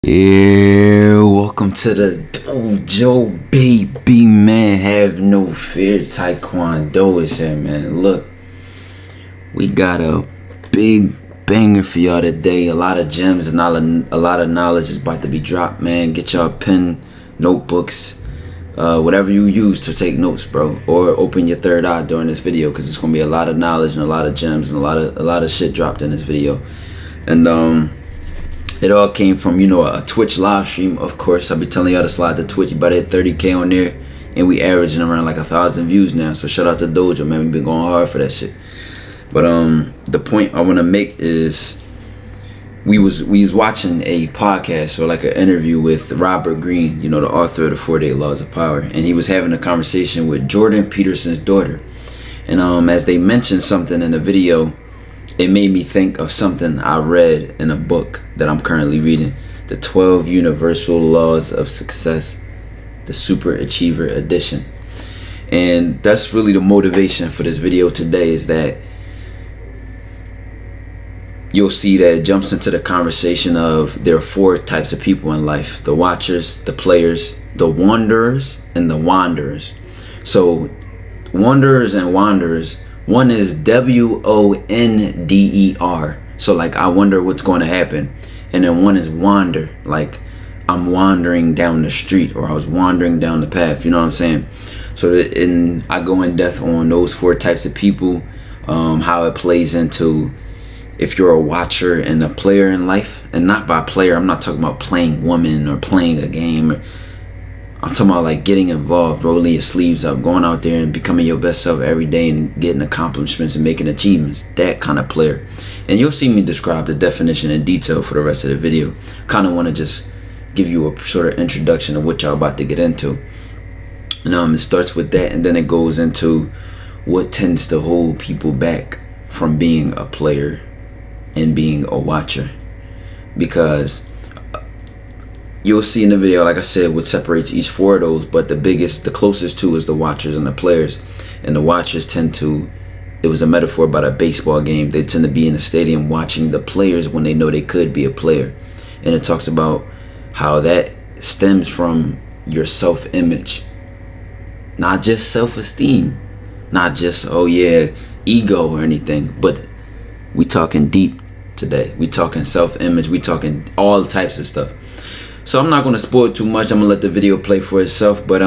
Yeah, welcome to the DOJO, baby, man. Have no fear. TyKwonDoe is here, man. Look, we got a big banger for y'all today. A lot of gems and a lot of knowledge is about to be dropped, man. Get y'all pen, notebooks, whatever you use to take notes, bro. Or open your third eye during this video, because it's gonna be a lot of knowledge and a lot of gems and a lot of shit dropped in this video. And it all came from, a Twitch live stream, of course. I'll be telling y'all to slide to Twitch. You better hit 30K on there. And we averaging around like 1,000 views now. So shout out to DOJO, man. We've been going hard for that shit. But the point I want to make is we was watching a podcast or like an interview with Robert Greene, the author of the 4-Day Laws of Power. And he was having a conversation with Jordan Peterson's daughter. And as they mentioned something in the video, it made me think of something I read in a book that I'm currently reading, The 12 Universal Laws of Success, the Super Achiever Edition. And that's really the motivation for this video today, is that you'll see that it jumps into the conversation of there are 4 types of people in life: the watchers, the players, the wanderers, and the wanderers. So wanderers and wanderers, one is WONDER, so like I wonder what's going to happen. And then one is wander, like I'm wandering down the street, or I was wandering down the path, you know what I'm saying? So I go in depth on those 4 types of people, how it plays into if you're a watcher and a player in life. And not by player, I'm not talking about playing woman or playing a game. I'm talking about like getting involved, rolling your sleeves up, going out there and becoming your best self every day and getting accomplishments and making achievements. That kind of player. And you'll see me describe the definition in detail for the rest of the video. Kind of want to just give you a sort of introduction of what y'all about to get into. And it starts with that, and then it goes into what tends to hold people back from being a player and being a watcher. Because you'll see in the video, like I said, what separates each 4 of those, but the closest to is the watchers and the players. And the watchers tend to, it was a metaphor about a baseball game. They tend to be in the stadium watching the players when they know they could be a player. And it talks about how that stems from your self-image, not just self-esteem, not just, oh yeah, ego or anything, but we talking deep today. We talking self-image, we talking all types of stuff. So I'm not going to spoil too much. I'm going to let the video play for itself. But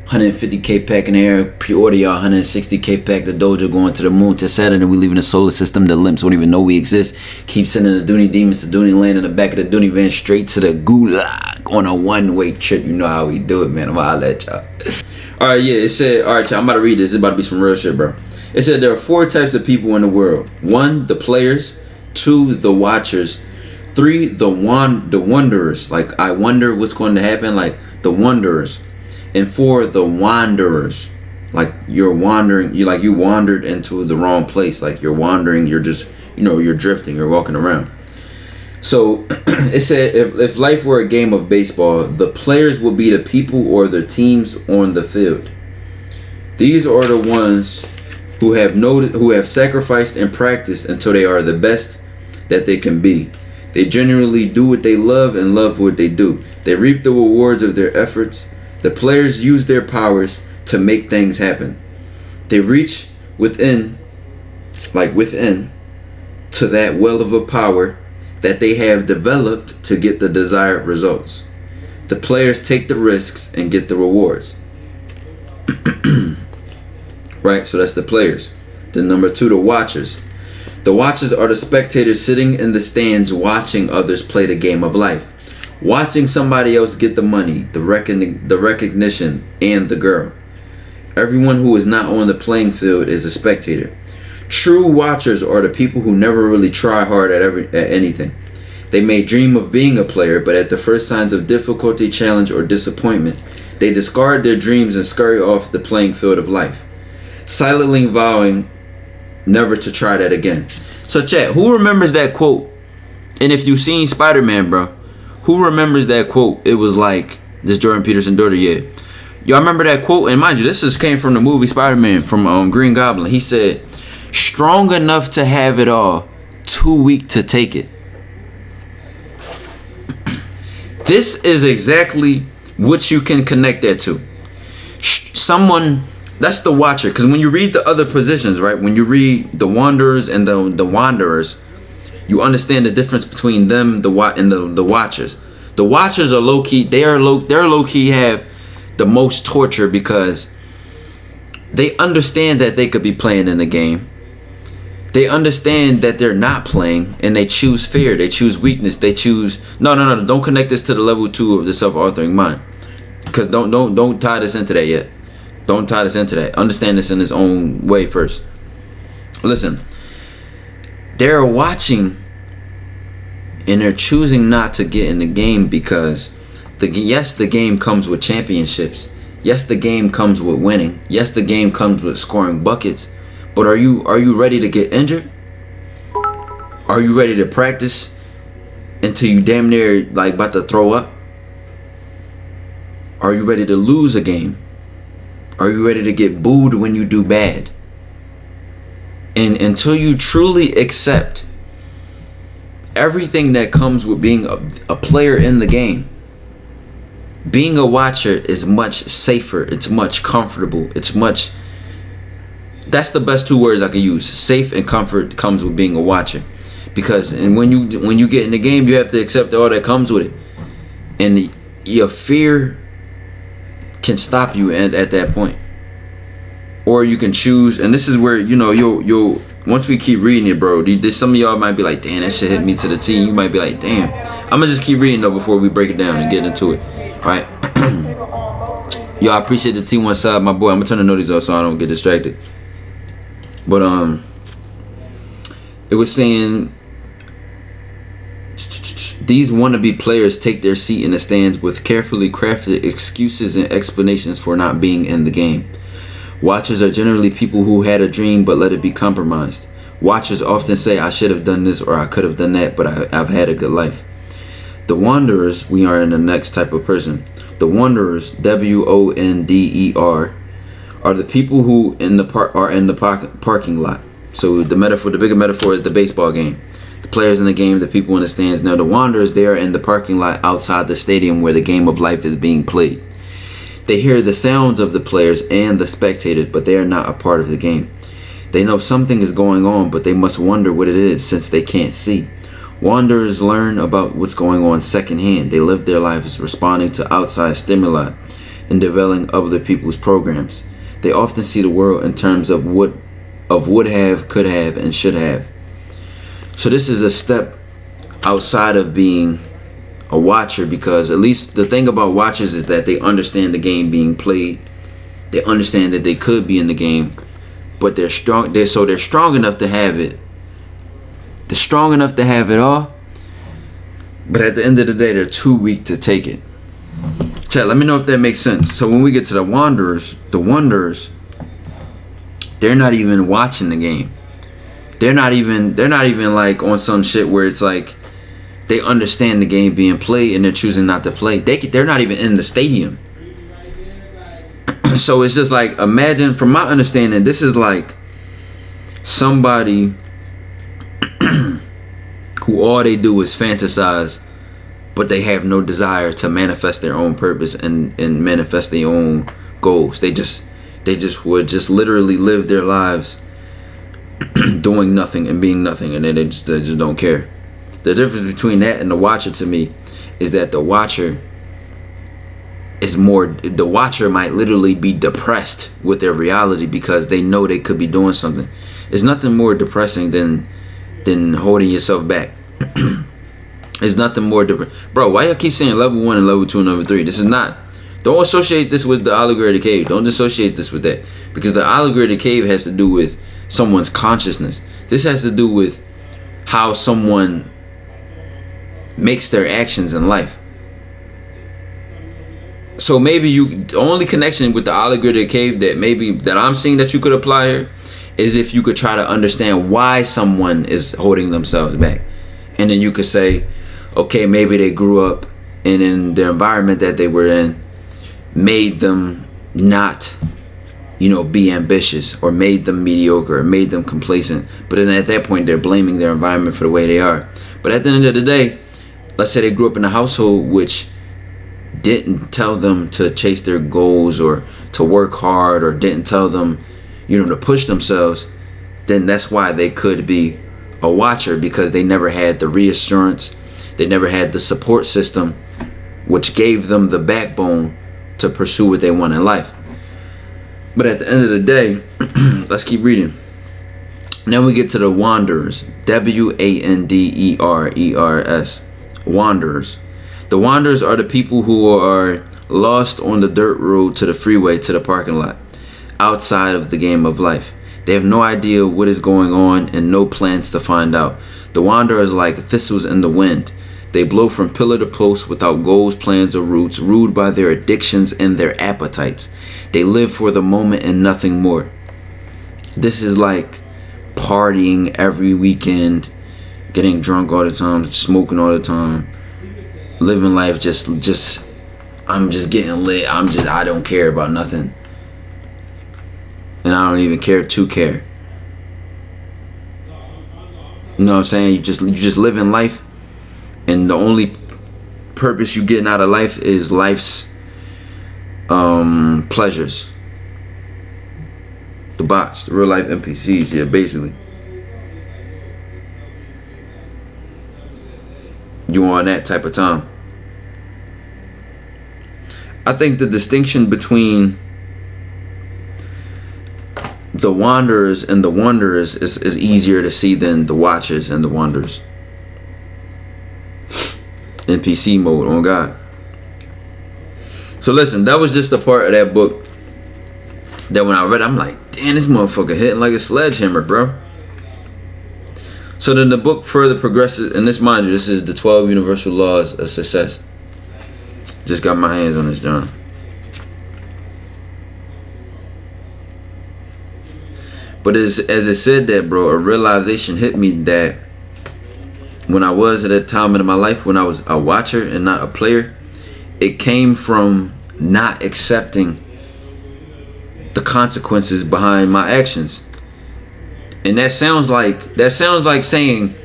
150K pack in the air. Pre-order y'all 160K pack. The DOJO going to the moon to Saturn. We leaving the solar system. The limps won't even know we exist. Keep sending the Dooney demons to Dooney land in the back of the Dooney van straight to the gulag on a one-way trip. You know how we do it, man. I'm going to holler at y'all. Alright, yeah. It said, alright, y'all. I'm about to read this. It's about to be some real shit, bro. It said there are 4 types of people in the world. 1, the players. 2, the watchers. 3, the wanderers, like I wonder what's going to happen, like the wanderers. And 4, the wanderers, like you're wandering, you wandered into the wrong place, like you're wandering, you're just, you're drifting, you're walking around. So it said if life were a game of baseball, the players will be the people or the teams on the field. These are the ones who have sacrificed and practiced until they are the best that they can be. They genuinely do what they love and love what they do. They reap the rewards of their efforts. The players use their powers to make things happen. They reach within to that well of a power that they have developed to get the desired results. The players take the risks and get the rewards. Right, so that's the players. Then number 2, the watchers. The watchers are the spectators sitting in the stands watching others play the game of life. Watching somebody else get the money, the recognition, and the girl. Everyone who is not on the playing field is a spectator. True watchers are the people who never really try hard at anything. They may dream of being a player, but at the first signs of difficulty, challenge, or disappointment, they discard their dreams and scurry off the playing field of life, silently vowing never to try that again. So chat, who remembers that quote? And if you've seen Spider-Man, bro, who remembers that quote? It was like this Jordan Peterson daughter, yeah. Y'all remember that quote? And mind you, this came from the movie Spider-Man, from Green Goblin. He said, strong enough to have it all, too weak to take it. This is exactly what you can connect that to. Someone that's the watcher, because when you read the other positions, right? When you read the wanderers and the wanderers, you understand the difference between them, the watchers. The watchers are low key. They're low key have the most torture because they understand that they could be playing in the game. They understand that they're not playing, and they choose fear. They choose weakness. They choose no. Don't connect this to the level 2 of the self-authoring mind, because don't tie this into that yet. Don't tie this into that. Understand this in its own way first. Listen, they're watching, and they're choosing not to get in the game because yes, the game comes with championships. Yes, the game comes with winning. Yes, the game comes with scoring buckets. But are you ready to get injured? Are you ready to practice until you damn near like about to throw up? Are you ready to lose a game? Are you ready to get booed when you do bad? And until you truly accept everything that comes with being a player in the game, being a watcher is much safer. It's much comfortable. That's the best 2 words I could use. Safe and comfort comes with being a watcher, because when you get in the game, you have to accept all that comes with it, and your fear can stop you at that point. Or you can choose, and this is where you'll once we keep reading it, bro, some of y'all might be like, damn, that shit hit me to the T. You might be like, damn. I'm gonna just keep reading though before we break it down and get into it. All right. Yo, I appreciate the T1 side, my boy. I'm gonna turn the notice off so I don't get distracted. But it was saying these wannabe players take their seat in the stands with carefully crafted excuses and explanations for not being in the game. Watchers are generally people who had a dream but let it be compromised. Watchers often say, I should have done this or I could have done that, but I've had a good life. The wanderers, we are in the next type of person. The wanderers, WONDER, are the people who are in the parking lot. So the bigger metaphor is the baseball game. The players in the game, the people in the stands. Now the wanderers, they are in the parking lot outside the stadium where the game of life is being played. They hear the sounds of the players and the spectators, but they are not a part of the game. They know something is going on, but they must wonder what it is since they can't see. Wanderers learn about what's going on secondhand. They live their lives responding to outside stimuli and developing other people's programs. They often see the world in terms of would have, could have, and should have. So this is a step outside of being a watcher, because at least the thing about watchers is that they understand the game being played. They understand that they could be in the game, but they're strong. They're strong enough to have it. They're strong enough to have it all, but at the end of the day, they're too weak to take it. Chat, let me know if that makes sense. So when we get to the wanderers, they're not even watching the game. They're not even like on some shit where it's like they understand the game being played and they're choosing not to play. They're not even in the stadium. So it's just like, imagine, from my understanding, this is like somebody who all they do is fantasize, but they have no desire to manifest their own purpose and manifest their own goals. They just would just literally live their lives doing nothing and being nothing, and then they just don't care. The difference between that and the watcher, to me, is that the watcher might literally be depressed with their reality because they know they could be doing something. There's nothing more depressing than holding yourself back. There's nothing more bro, why y'all keep saying level 1 and level 2 and level 3? This is not. Don't associate this with the allegory of the cave. Don't associate this with that, because the allegory of the cave has to do with someone's consciousness. This has to do with how someone makes their actions in life. So maybe the only connection with the allegory of the cave that I'm seeing that you could apply here is if you could try to understand why someone is holding themselves back. And then you could say, okay, maybe they grew up and in the environment that they were in made them not, be ambitious, or made them mediocre, or made them complacent. But then at that point, they're blaming their environment for the way they are. But at the end of the day, let's say they grew up in a household which didn't tell them to chase their goals or to work hard, or didn't tell them, you know, to push themselves, then that's why they could be a watcher, because they never had the reassurance, they never had the support system which gave them the backbone to pursue what they want in life. But at the end of the day, let's keep reading. Now we get to the wanderers. WANDERERS. Wanderers. The wanderers are the people who are lost on the dirt road to the freeway, to the parking lot, outside of the game of life. They have no idea what is going on and no plans to find out. The wanderers are like thistles in the wind. They blow from pillar to post without goals, plans, or roots, ruled by their addictions and their appetites. They live for the moment and nothing more. This is like partying every weekend, getting drunk all the time, smoking all the time, living life just I'm just getting lit. I don't care about nothing. And I don't even care to care. You know what I'm saying? You just living life, and the only purpose you getting out of life is life's pleasures. The bots, the real life NPCs, yeah, basically. You on that type of time. I think the distinction between the wanderers and the wanderers is easier to see than the watchers and the wanderers. NPC mode, on God. So listen, that was just the part of that book that when I read, I'm like, damn, this motherfucker hitting like a sledgehammer, bro. So then the book further progresses, and this, mind you, this is the 12 Universal Laws of Success. Just got my hands on this, John. But as it said that, bro, a realization hit me that when I was at that time in my life, when I was a watcher and not a player, it came from not accepting the consequences behind my actions. And that sounds like I'm saying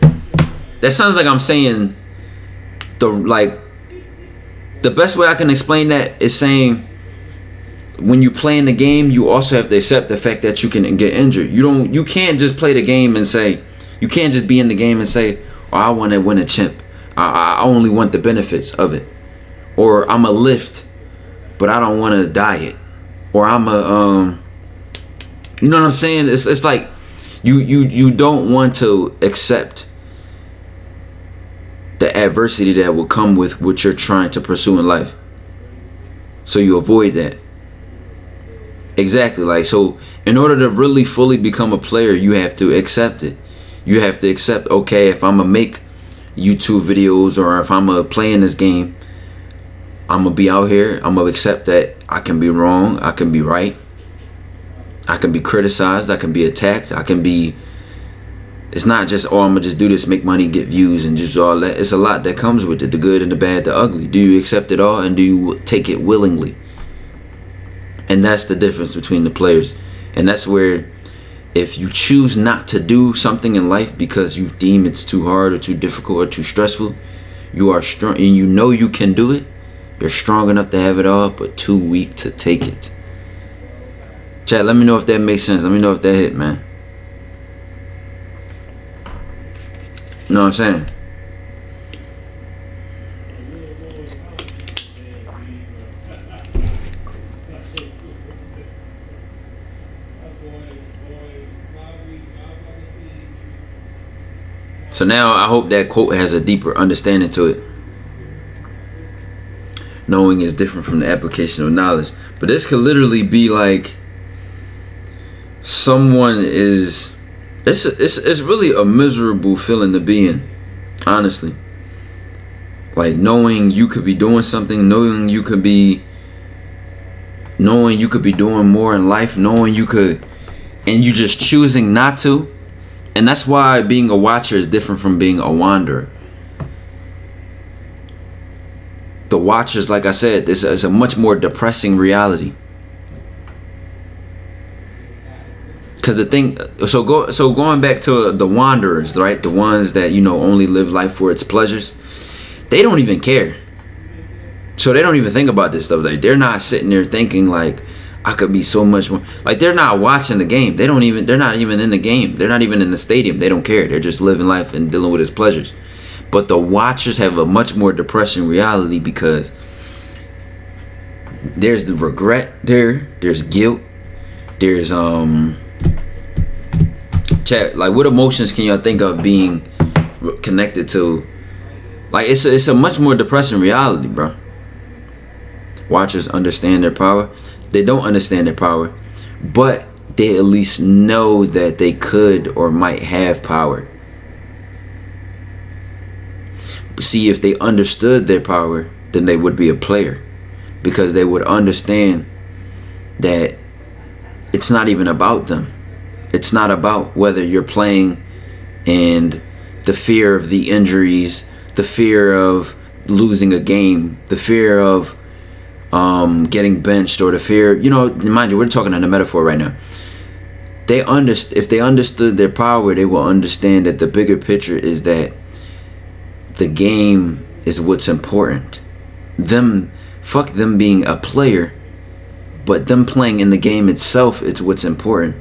the best way I can explain that is saying, when you play in the game, you also have to accept the fact that you can get injured. You can't just play the game and say, you can't just be in the game and say, oh, I want to win a chimp. I only want the benefits of it. Or I'm a lift, but I don't want to diet. Or I'm a you know what I'm saying? It's like you don't want to accept the adversity that will come with what you're trying to pursue in life. So you avoid that. Exactly. Like, so in order to really fully become a player, you have to accept it. You have to accept, okay, if I'm gonna make YouTube videos or if I'm gonna play in this game, I'm gonna be out here, I'm gonna accept that I can be wrong, I can be right, I can be criticized, I can be attacked, I can be, it's not just, oh, I'm gonna just do this, make money, get views, and just all that. It's a lot that comes with it, the good and the bad, the ugly. Do you accept it all, and do you take it willingly? And that's the difference between the players. And that's where, if you choose not to do something in life because you deem it's too hard or too difficult or too stressful, you are strong, and you know you can do it. You're strong enough to have it all, but too weak to take it. Chat, let me know if that makes sense. Let me know if that hit, man. You know what I'm saying? So now I hope that quote has a deeper understanding to it. Knowing is different from the application of knowledge. But this could literally be like someone is, it's really a miserable feeling to be in, honestly. Like knowing you could be doing something, knowing you could be doing more in life, knowing you could, and you just choosing not to. And that's why being a watcher is different from being a wanderer. The watchers, like I said, this is a much more depressing reality. Because the thing, so going back to the wanderers, right? The ones that, you know, only live life for its pleasures. They don't even care. So they don't even think about this stuff. Like, they're not sitting there thinking like, I could be so much more. Like, they're not watching the game. They're not even in the game. They're not even in the stadium. They don't care. They're just living life and dealing with its pleasures. But the watchers have a much more depressing reality, because there's the regret there's guilt, there's chat, like, what emotions can y'all think of being connected to? Like, it's a much more depressing reality, bro. Watchers understand their power. They don't understand their power, but they at least know that they could or might have power. See, if they understood their power, then they would be a player, because they would understand that it's not even about them. It's not about whether you're playing and the fear of the injuries, the fear of losing a game, the fear of getting benched, or the fear, mind you, we're talking in a metaphor right now. If they understood their power, they will understand that the bigger picture is that the game is what's important. Fuck them being a player, but them playing in the game itself is what's important.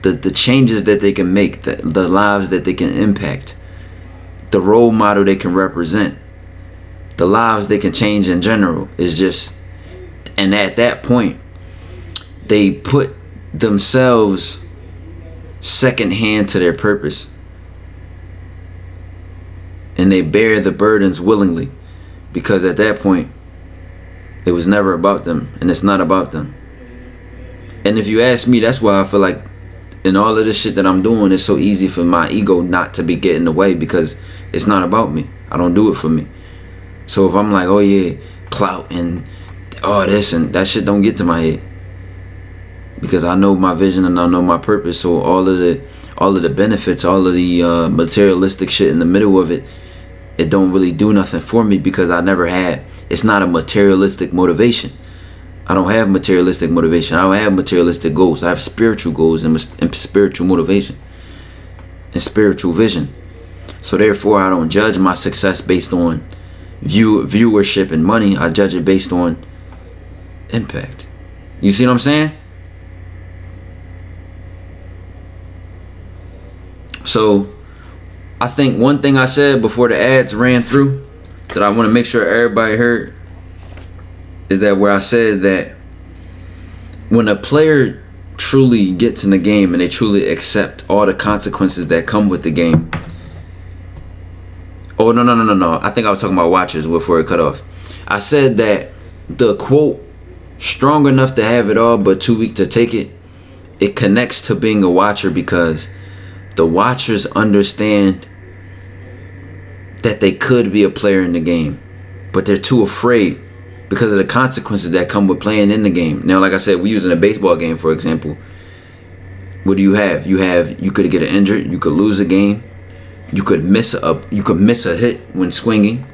The changes that they can make, the lives that they can impact, the role model they can represent, the lives they can change in general is just. And at that point, they put themselves second hand to their purpose, and they bear the burdens willingly, because at that point it was never about them, and it's not about them. And if you ask me, that's why I feel like in all of this shit that I'm doing, it's so easy for my ego not to be getting away, because it's not about me. I don't do it for me. So if I'm like, oh yeah, clout and all this and that, shit don't get to my head, because I know my vision and I know my purpose. So all of the benefits, all of the materialistic shit in the middle of it, it don't really do nothing for me, because I never had. It's not a materialistic motivation. I don't have materialistic motivation. I don't have materialistic goals. I have spiritual goals and spiritual motivation and spiritual vision. So therefore, I don't judge my success based on viewership and money. I judge it based on impact. You see what I'm saying? So I think one thing I said before the ads ran through that I want to make sure everybody heard is that where I said that when a player truly gets in the game and they truly accept all the consequences that come with the game. Oh, no. I think I was talking about watchers before it cut off. I said that the quote, strong enough to have it all but too weak to take it, it connects to being a watcher, because the watchers understand that they could be a player in the game, but they're too afraid because of the consequences that come with playing in the game. Now, like I said, we using a baseball game, for example. What do you have? You could get injured, you could lose a game, you could miss a hit when swinging.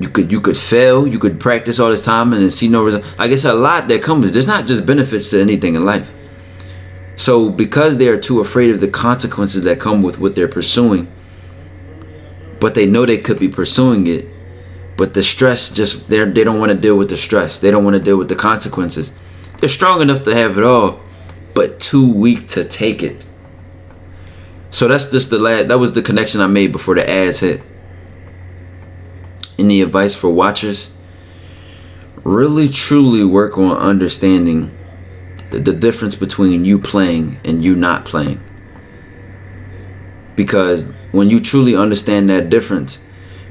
You could fail. You could practice all this time and then see no result. I guess a lot that comes. There's not just benefits to anything in life. So because they are too afraid of the consequences that come with what they're pursuing, but they know they could be pursuing it, but the stress just they don't want to deal with the stress. They don't want to deal with the consequences. They're strong enough to have it all, but too weak to take it. So that's just that was the connection I made before the ads hit. Any advice for watchers? Really truly work on understanding the difference between you playing and you not playing. Because when you truly understand that difference,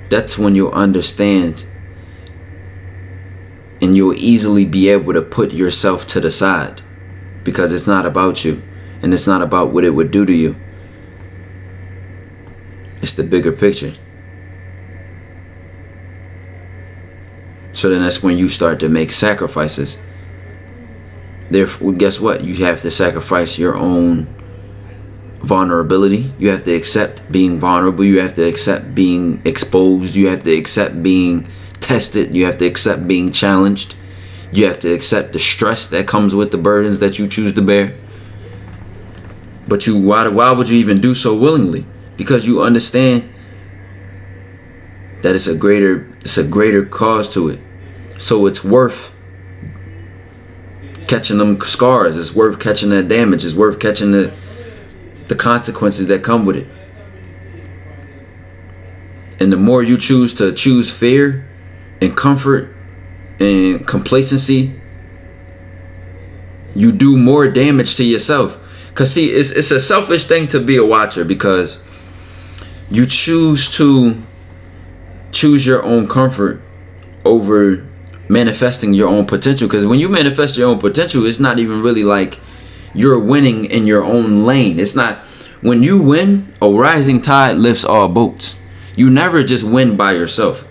that's when you'll understand and you'll easily be able to put yourself to the side, because it's not about you and it's not about what it would do to you. It's the bigger picture. So then that's when you start to make sacrifices. Therefore, guess what? You have to sacrifice your own vulnerability. You have to accept being vulnerable. You have to accept being exposed. You have to accept being tested. You have to accept being challenged. You have to accept the stress that comes with the burdens that you choose to bear. But why would you even do so willingly? Because you understand that it's a greater cause to it. So it's worth catching them scars. It's worth catching that damage. It's worth catching the consequences that come with it. And the more you choose fear and comfort and complacency, you do more damage to yourself. Cause see, it's a selfish thing to be a watcher, because you choose your own comfort over manifesting your own potential. Because when you manifest your own potential, it's not even really like you're winning in your own lane. It's not. When you win, a rising tide lifts all boats. You never just win by yourself.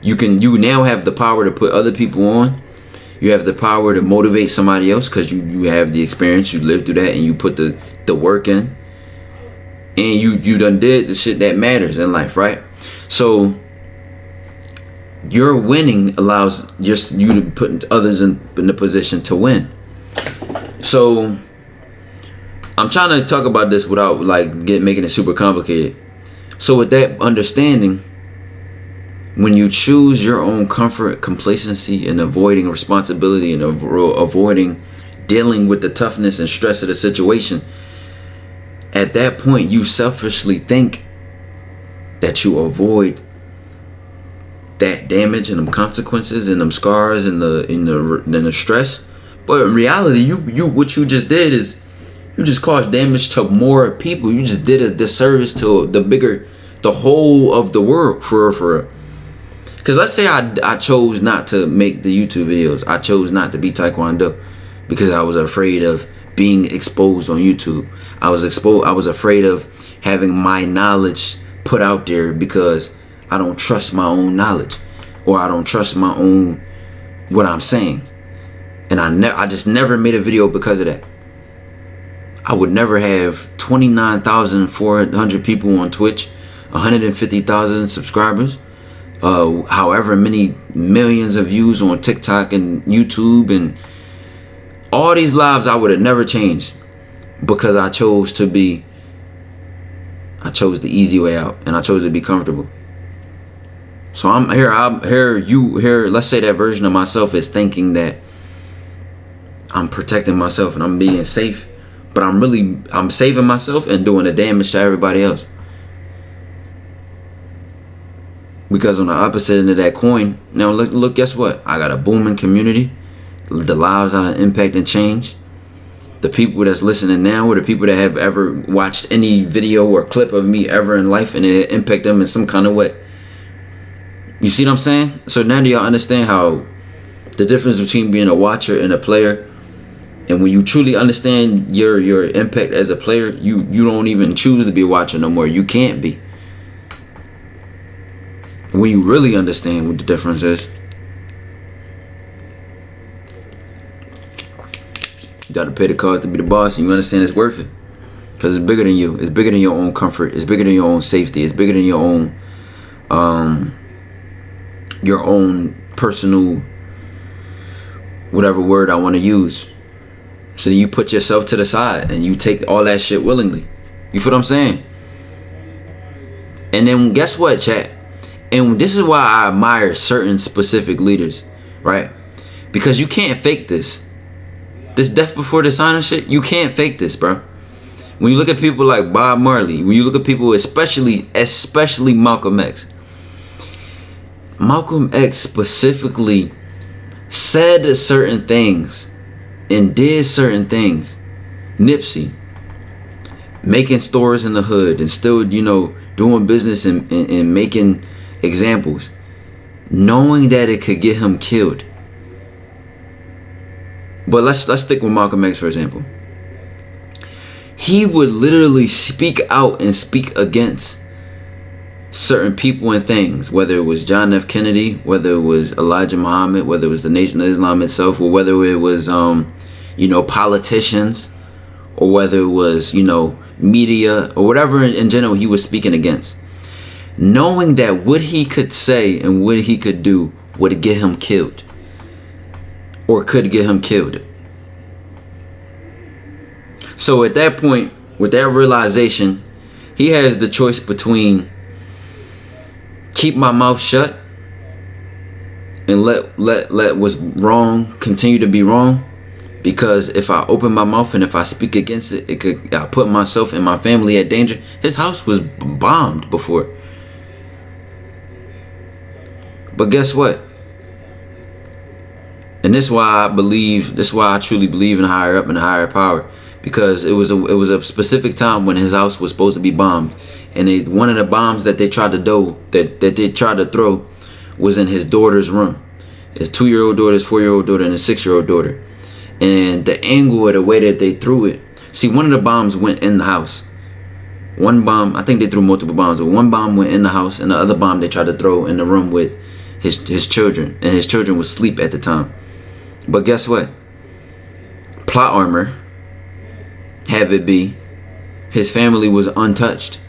You now have the power to put other people on. You have the power to motivate somebody else, because you have the experience, you lived through that, and you put the work in, and you done did the shit that matters in life, right? So your winning allows just you to put others in the position to win. So I'm trying to talk about this without like making it super complicated. So with that understanding, when you choose your own comfort, complacency, and avoiding responsibility, and avoiding dealing with the toughness and stress of the situation, at that point you selfishly think that you avoid that damage and them consequences and them scars and the stress. But in reality, what you just did is you just caused damage to more people. You just did a disservice to the whole of the world for. Because let's say I chose not to make the YouTube videos. I chose not to be TyKwonDoe because I was afraid of being exposed on YouTube. I was afraid of having my knowledge put out there because I don't trust my own knowledge, or I don't trust my own what I'm saying. And I just never made a video because of that. I would never have 29,400 people on Twitch, 150,000 subscribers, however many millions of views on TikTok and YouTube, and all these lives I would have never changed, because I chose the easy way out, and I chose to be comfortable. So I'm here, let's say that version of myself is thinking that I'm protecting myself and I'm being safe, but I'm saving myself and doing the damage to everybody else. Because on the opposite end of that coin, now look, guess what? I got a booming community. The lives I impact and change. The people that's listening now, or the people that have ever watched any video or clip of me ever in life, and it impact them in some kind of way. You see what I'm saying? So now do y'all understand how the difference between being a watcher and a player? And when you truly understand your impact as a player, you don't even choose to be a watcher no more. You can't be. When you really understand what the difference is, you gotta pay the cost to be the boss, and you understand it's worth it. Because it's bigger than you. It's bigger than your own comfort. It's bigger than your own safety. It's bigger than your own personal, whatever word I want to use. So you put yourself to the side and you take all that shit willingly. You feel what I'm saying? And then guess what, chat? And this is why I admire certain specific leaders, right? Because you can't fake this. This death before dishonor shit, you can't fake this, bro. When you look at people like Bob Marley, when you look at people, especially Malcolm X. Malcolm X specifically said certain things and did certain things. Nipsey, making stores in the hood and still, doing business and making examples, knowing that it could get him killed. But let's stick with Malcolm X, for example. He would literally speak out and speak against certain people and things, whether it was John F. Kennedy, whether it was Elijah Muhammad, whether it was the Nation of Islam itself, or whether it was politicians, or whether it was media, or whatever in general he was speaking against, knowing that what he could say and what he could do would get him killed, or could get him killed. So at that point, with that realization, he has the choice between keep my mouth shut and let what's wrong continue to be wrong. Because if I open my mouth and if I speak against it, I put myself and my family at danger. His house was bombed before. But guess what? And this is why I truly believe in higher up and higher power. Because it was a specific time when his house was supposed to be bombed. And one of the bombs that they tried to throw was in his daughter's room. His 2-year-old daughter, his 4-year-old daughter, and his 6-year-old daughter. And the angle of the way that they threw it. See, one of the bombs went in the house. One bomb, I think they threw multiple bombs, but one bomb went in the house, and the other bomb they tried to throw in the room with his children. And his children was asleep at the time. But guess what? Plot armor, have it be, his family was untouched.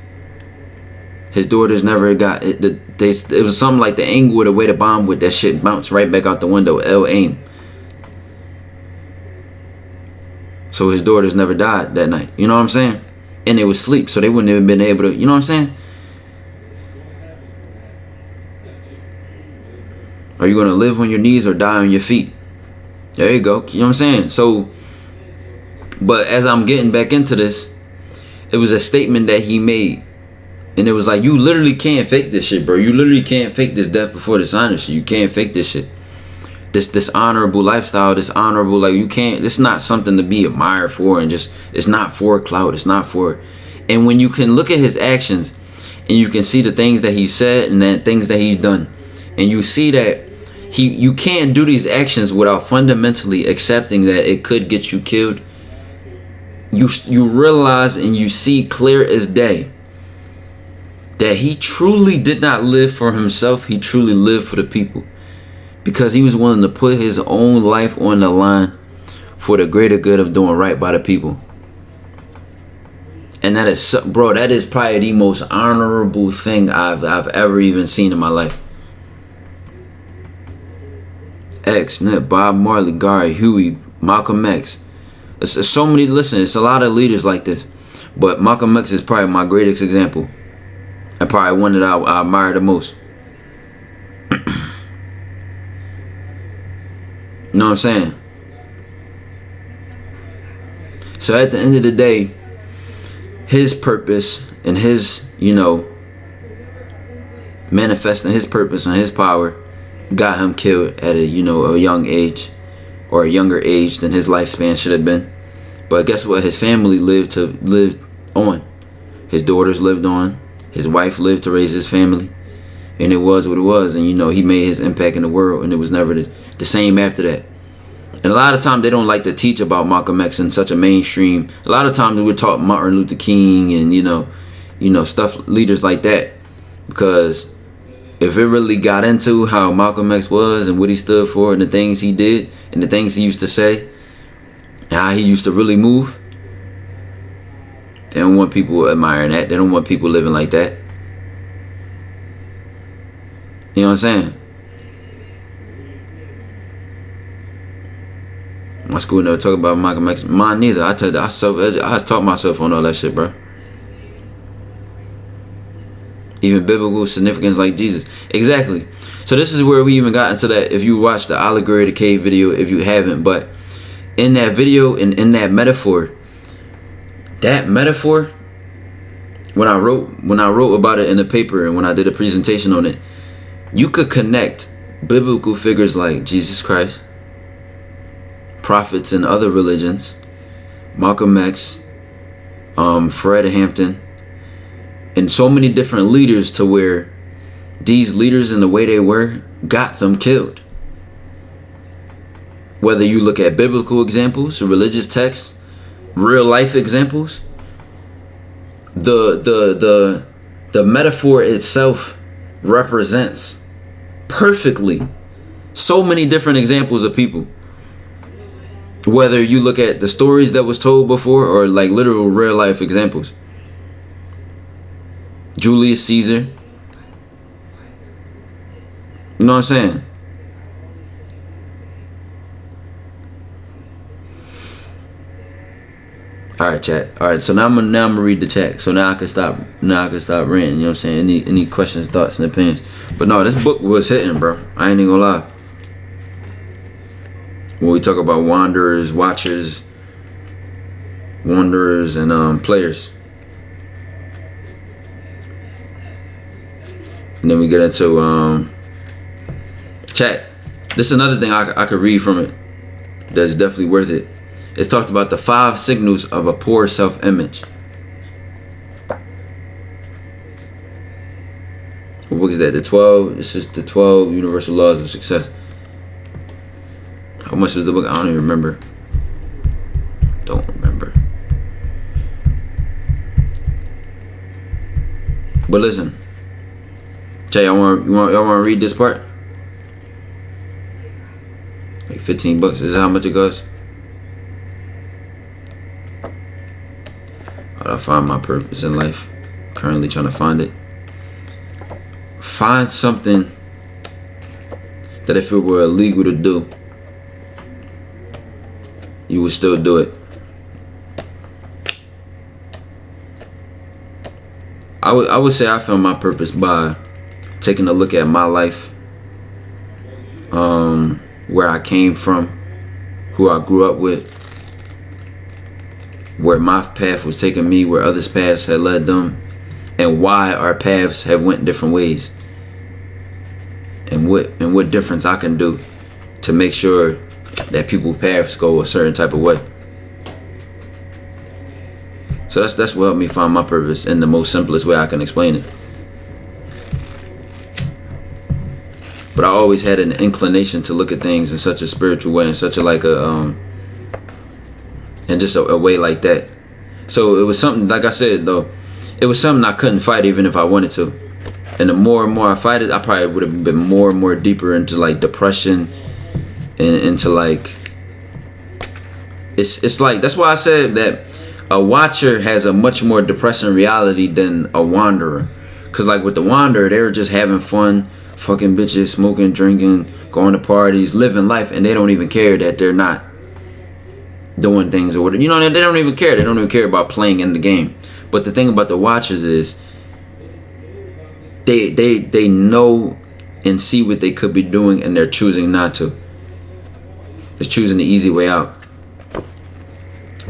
His daughters never got it. It was something like the angle of the way the bomb with that shit bounced right back out the window. Aim. So his daughters never died that night. You know what I'm saying? And they was asleep, so they wouldn't have been able to. You know what I'm saying? Are you gonna live on your knees or die on your feet? There you go. You know what I'm saying? So, but as I'm getting back into this, it was a statement that he made. And it was like, you literally can't fake this shit, bro. You literally can't fake this death before dishonor shit. You can't fake this shit. This honorable lifestyle, this honorable, like, you can't, this is not something to be admired for, and just, it's not for clout, it's not for. And when you can look at his actions and you can see the things that he said and the things that he's done, and you see that you can't do these actions without fundamentally accepting that it could get you killed. You realize and you see clear as day that he truly did not live for himself. He truly lived for the people, because he was willing to put his own life on the line for the greater good of doing right by the people. And that is, bro, that is probably the most honorable thing I've ever even seen in my life. X, Nip, Bob Marley, Gary, Huey, Malcolm X. It's so many, listen, it's a lot of leaders like this. But Malcolm X is probably my greatest example. And probably one that I admire the most. You know what I'm saying? So at the end of the day, his purpose and his, manifesting his purpose and his power got him killed at a young age, or a younger age than his lifespan should have been. But guess what? His family lived on. His daughters lived on. His wife lived to raise his family. And it was what it was. And he made his impact in the world, and it was never the same after that. And a lot of times they don't like to teach about Malcolm X in such a mainstream. A lot of times we would talk Martin Luther King and stuff, leaders like that, because if it really got into how Malcolm X was and what he stood for and the things he did and the things he used to say and how he used to really move, they don't want people admiring that. They don't want people living like that. You know what I'm saying? My school never talk about Malcolm X. Mine neither. I tell you, I taught myself on all that shit, bro. Even biblical significance like Jesus. Exactly. So this is where we even got into that. If you watched the Allegory of the Cave video, if you haven't, but in that video and in that metaphor, when I wrote about it in the paper and when I did a presentation on it, you could connect biblical figures like Jesus Christ, prophets in other religions, Malcolm X, Fred Hampton, and so many different leaders, to where these leaders and the way they were got them killed. Whether you look at biblical examples, religious texts, real life examples, the metaphor itself represents perfectly so many different examples of people. Whether you look at the stories that was told before, or like literal real life examples. Julius Caesar. You know what I'm saying? Alright, chat. All right, so now I'm gonna read the chat. So now I can stop. Now I can stop ranting. You know what I'm saying? Any questions, thoughts, and opinions. But no, this book was hitting, bro. I ain't even gonna lie. When we talk about wanderers, watchers, wanderers, and players, and then we get into chat. This is another thing I could read from it that's definitely worth it. It's talked about the 5 signals of a poor self-image. What book is that? The 12. This is the 12 universal laws of success. How much was the book? I don't even remember. Don't remember. But listen, Jay, y'all want to read this part? Like 15 bucks. Is that how much it costs? How do I find my purpose in life? Currently trying to find it. Find something that if it were illegal to do, you would still do it. I would say I found my purpose by taking a look at my life, where I came from, who I grew up with, where my path was taking me, where others' paths had led them, and why our paths have went different ways, and what difference I can do to make sure that people's paths go a certain type of way. So that's what helped me find my purpose in the most simplest way I can explain it. But I always had an inclination to look at things in such a spiritual way, in such a and just a way like that. So it was something, like I said though, it was something I couldn't fight even if I wanted to. And the more and more I fight it, I probably would have been more and more deeper into like depression and into like, it's like, that's why I said that a watcher has a much more depressing reality than a wanderer. Cause like with the wanderer, they were just having fun, fucking bitches, smoking, drinking, going to parties, living life, and they don't even care that they're not doing things or whatever. You know, they don't even care. They don't even care about playing in the game. But the thing about the watchers is they know and see what they could be doing, and they're choosing not to. They're choosing the easy way out.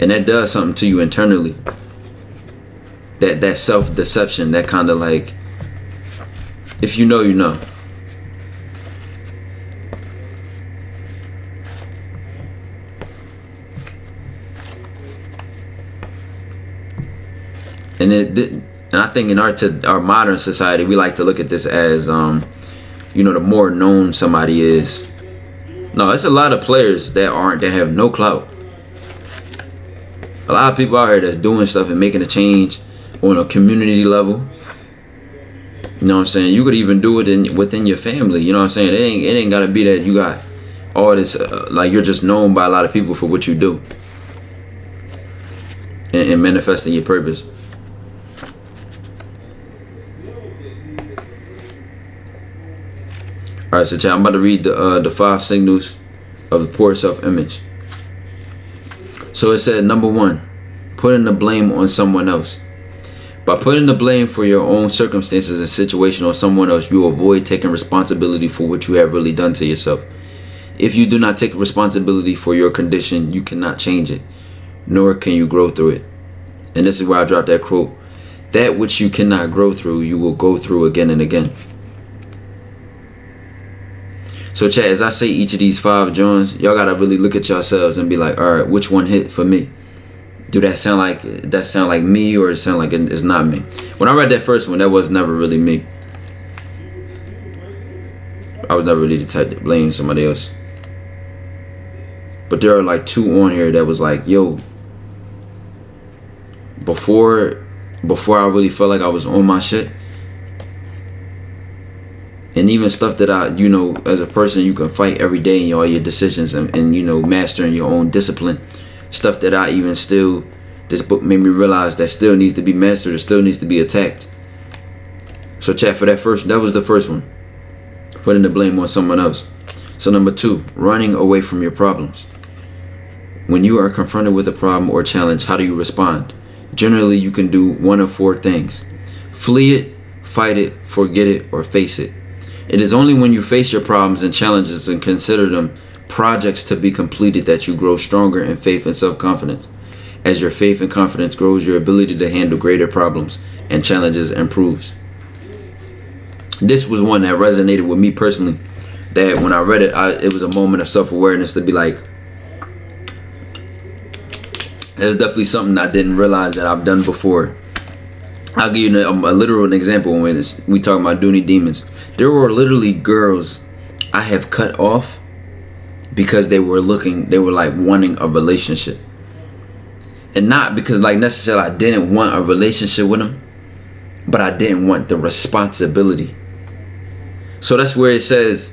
And that does something to you internally. That self-deception, that kind of like, if you know, you know. And I think in our modern society, we like to look at this as, you know, the more known somebody is. No, it's a lot of players that have no clout. A lot of people out here that's doing stuff and making a change on a community level. You know what I'm saying? You could even do it within your family. You know what I'm saying? It ain't gotta be that you got all this, like you're just known by a lot of people for what you do and manifesting your purpose. All right, so chat, I'm about to read the 5 signals of the poor self-image. So it said, number 1, putting the blame on someone else. By putting the blame for your own circumstances and situation on someone else, you avoid taking responsibility for what you have really done to yourself. If you do not take responsibility for your condition, you cannot change it, nor can you grow through it. And this is where I dropped that quote. That which you cannot grow through, you will go through again and again. So chat, as I say each of these 5 joints, y'all gotta really look at yourselves and be like, all right, which one hit for me? Do that sound like me, or it sound like it's not me? When I read that first one, that was never really me. I was never really the type to blame somebody else. But there are like 2 on here that was like, yo, before I really felt like I was on my shit. And even stuff that I, you know, as a person, you can fight every day in all your decisions and you know, mastering your own discipline. Stuff that I even still, this book made me realize that still needs to be mastered, or still needs to be attacked. So chat, for that was the first one. Putting the blame on someone else. So number 2, running away from your problems. When you are confronted with a problem or challenge, how do you respond? Generally, you can do one of four things: flee it, fight it, forget it, or face it. It is only when you face your problems and challenges and consider them projects to be completed that you grow stronger in faith and self-confidence. As your faith and confidence grows, your ability to handle greater problems and challenges improves. This was one that resonated with me personally, that when I read it, it was a moment of self-awareness to be like, there's definitely something I didn't realize that I've done before. I'll give you a literal example. When we talk about Dooney Demons, there were literally girls I have cut off because they were like wanting a relationship. And not because like necessarily I didn't want a relationship with them, but I didn't want the responsibility. So that's where it says,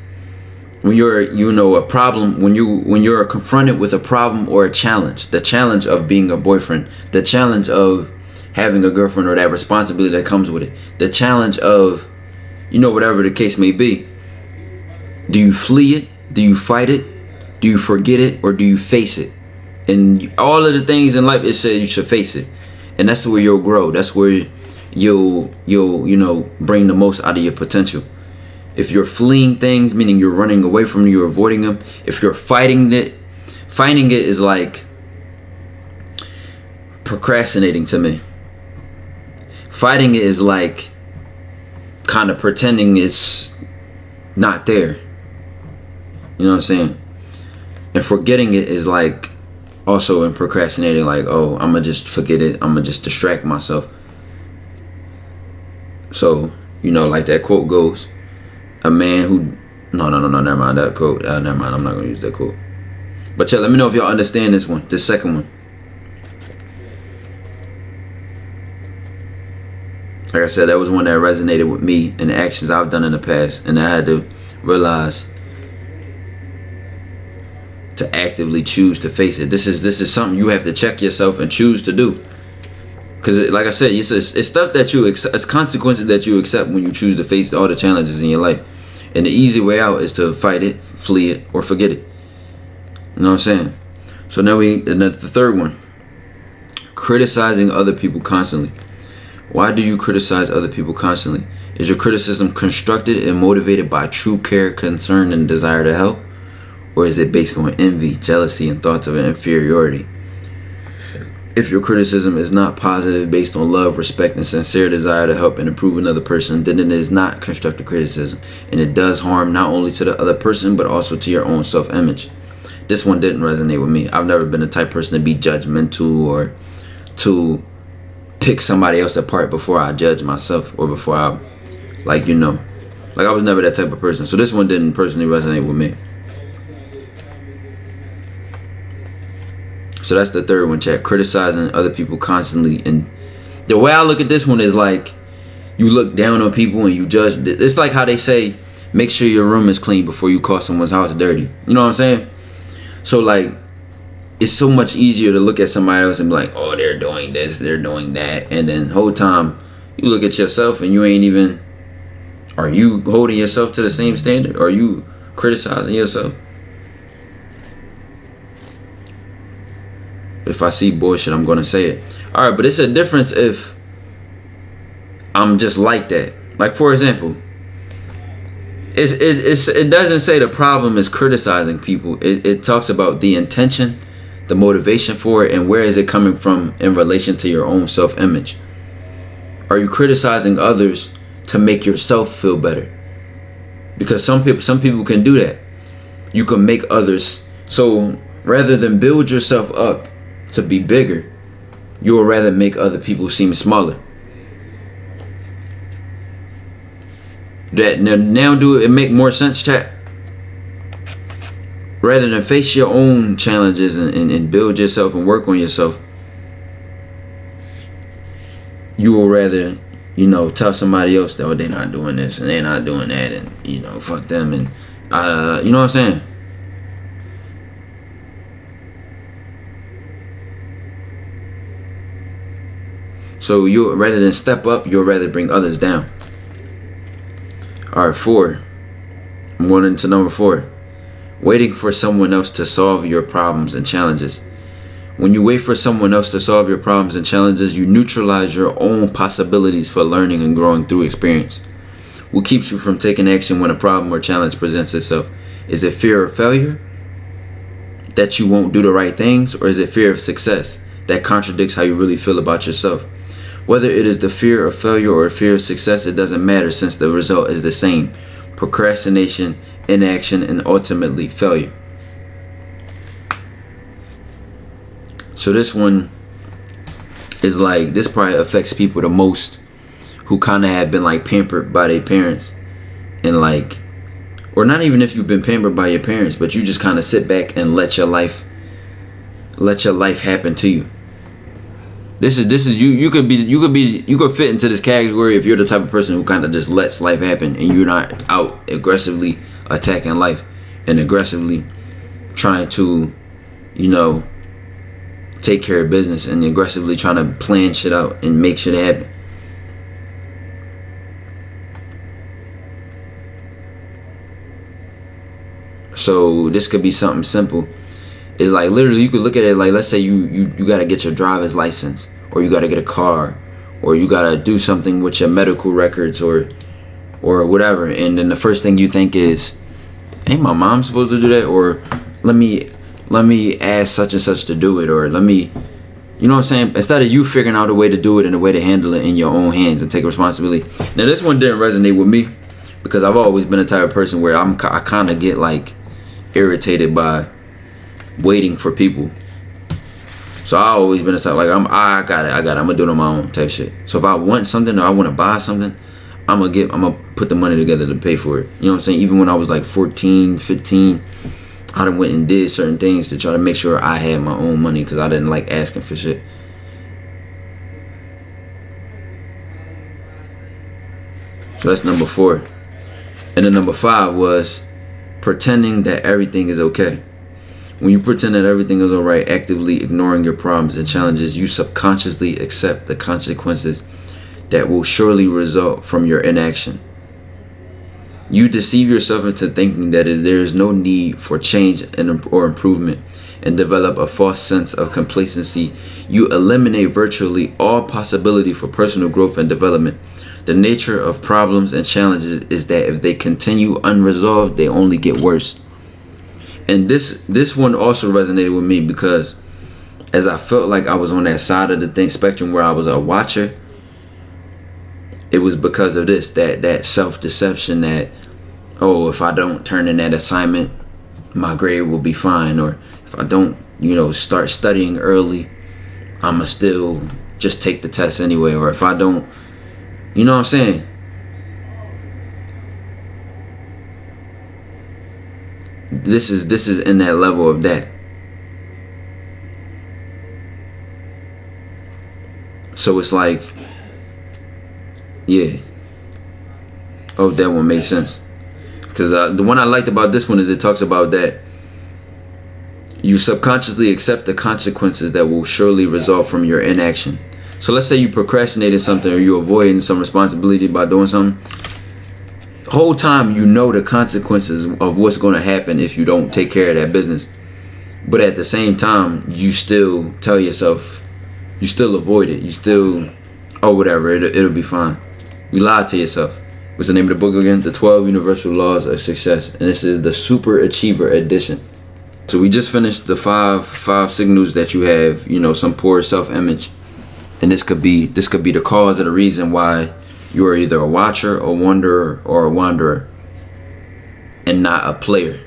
when you're, a problem, when you're confronted with a problem or a challenge, the challenge of being a boyfriend, the challenge of having a girlfriend or that responsibility that comes with it, the challenge of, whatever the case may be, do you flee it? Do you fight it? Do you forget it? Or do you face it? And all of the things in life, it says you should face it. And that's where you'll grow. That's where you'll bring the most out of your potential. If you're fleeing things, meaning you're running away from them, you're avoiding them. If you're fighting it is like procrastinating to me. Fighting it is like kind of pretending it's not there. You know what I'm saying? And forgetting it is like also in procrastinating, like, oh, I'm gonna just forget it. I'm gonna just distract myself. So, like that quote goes, a man who, no, never mind that quote. Never mind, I'm not gonna use that quote. But yeah, let me know if y'all understand this one, this second one. Like I said, that was one that resonated with me and the actions I've done in the past, and I had to realize to actively choose to face it. This is something you have to check yourself and choose to do. Because like I said, it's stuff that it's consequences that you accept when you choose to face all the challenges in your life. And the easy way out is to fight it, flee it, or forget it. You know what I'm saying? So now the third one, criticizing other people constantly. Why do you criticize other people constantly? Is your criticism constructed and motivated by true care, concern, and desire to help? Or is it based on envy, jealousy, and thoughts of inferiority? If your criticism is not positive, based on love, respect, and sincere desire to help and improve another person, then it is not constructive criticism, and it does harm not only to the other person, but also to your own self-image. This one didn't resonate with me. I've never been the type of person to be judgmental or to pick somebody else apart before I judge myself, or before I, I was never that type of person. So this one didn't personally resonate with me. So that's the third one, chat. Criticizing other people constantly. And the way I look at this one is like, you look down on people and you judge. It's like how they say, make sure your room is clean before you call someone's house dirty. You know what I'm saying? So like, it's so much easier to look at somebody else and be like, oh, they're doing this, they're doing that. And then the whole time you look at yourself and you ain't even, are you holding yourself to the same standard? Or are you criticizing yourself? If I see bullshit, I'm gonna say it. All right, but it's a difference if I'm just like that. Like, for example, it doesn't say the problem is criticizing people. It talks about the intention, the motivation for it, and where is it coming from in relation to your own self-image. Are you criticizing others to make yourself feel better? Because some people can do that. You can make others, so rather than build yourself up to be bigger, you will rather make other people seem smaller. That now do it make more sense, chat? Rather than face your own challenges and build yourself and work on yourself, you will rather, tell somebody else that, oh, they're not doing this and they're not doing that, and fuck them, and you know what I'm saying? So you, rather than step up, you'll rather bring others down. All right, 4. I'm going into number 4. Waiting for someone else to solve your problems and challenges. When you wait for someone else to solve your problems and challenges, you neutralize your own possibilities for learning and growing through experience. What keeps you from taking action when a problem or challenge presents itself? Is it fear of failure, that you won't do the right things, or is it fear of success that contradicts how you really feel about yourself? Whether it is the fear of failure or fear of success, it doesn't matter, since the result is the same: procrastination, inaction, and ultimately failure. So this one is like, this probably affects people the most, who kind of have been like pampered by their parents, and like, or not even if you've been pampered by your parents, but you just kind of sit back and let your life happen to you. This is you could fit into this category if you're the type of person who kind of just lets life happen, and you're not out aggressively attacking life and aggressively trying to, you know, take care of business and aggressively trying to plan shit out and make shit happen. So this could be something simple. It's like, literally, you could look at it like, let's say you got to get your driver's license, or you got to get a car, or you got to do something with your medical records, or whatever. And then the first thing you think is, ain't my mom supposed to do that? Or let me ask such and such to do it, or let me, you know what I'm saying? Instead of you figuring out a way to do it and a way to handle it in your own hands and take responsibility. Now this one didn't resonate with me, because I've always been the type of person where I kind of get like irritated by waiting for people. So I always been the type like, I got it, I'm gonna do it on my own type shit. So if I want something or I want to buy something, I'm gonna put the money together to pay for it. You know what I'm saying? Even when I was like 14, 15, I done went and did certain things to try to make sure I had my own money, because I didn't like asking for shit. So that's number 4. And then number 5 was pretending that everything is okay. When you pretend that everything is alright, actively ignoring your problems and challenges, you subconsciously accept the consequences that will surely result from your inaction. You deceive yourself into thinking that there is no need for change or improvement, and develop a false sense of complacency. You eliminate virtually all possibility for personal growth and development. The nature of problems and challenges is that if they continue unresolved, they only get worse. And this one also resonated with me, because as I felt like I was on that side of the spectrum where I was a watcher, it was because of this, that self-deception that, oh, if I don't turn in that assignment, my grade will be fine. Or if I don't, start studying early, I'ma still just take the test anyway. Or if I don't, you know what I'm saying? This is in that level of that. So it's like, yeah. Oh, that one makes sense. Because the one I liked about this one is it talks about that you subconsciously accept the consequences that will surely result from your inaction. So let's say you procrastinated something, or you avoiding some responsibility by doing something. The whole time you know the consequences of what's going to happen if you don't take care of that business. But at the same time, you still tell yourself, you still avoid it. You still, oh, whatever, it'll be fine. You lie to yourself. What's the name of the book again? The 12 Universal Laws of Success. And this is the Super Achiever Edition. So we just finished the five signals that you have, some poor self-image. And this could be the cause or the reason why you are either a watcher, a wanderer, or a wanderer, and not a player.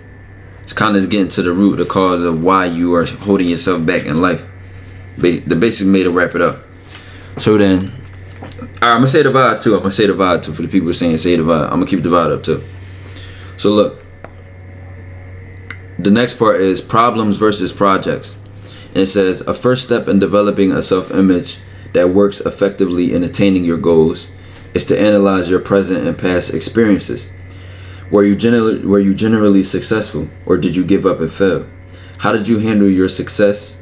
It's kind of getting to the root, the cause of why you are holding yourself back in life. The basic way to wrap it up. So then, all right, I'm gonna say the vibe too. For the people saying say the vibe, I'm gonna keep the vibe up too. So look, the next part is problems versus projects, and it says a first step in developing a self-image that works effectively in attaining your goals is to analyze your present and past experiences. Were you generally successful, or did you give up and fail? How did you handle your successes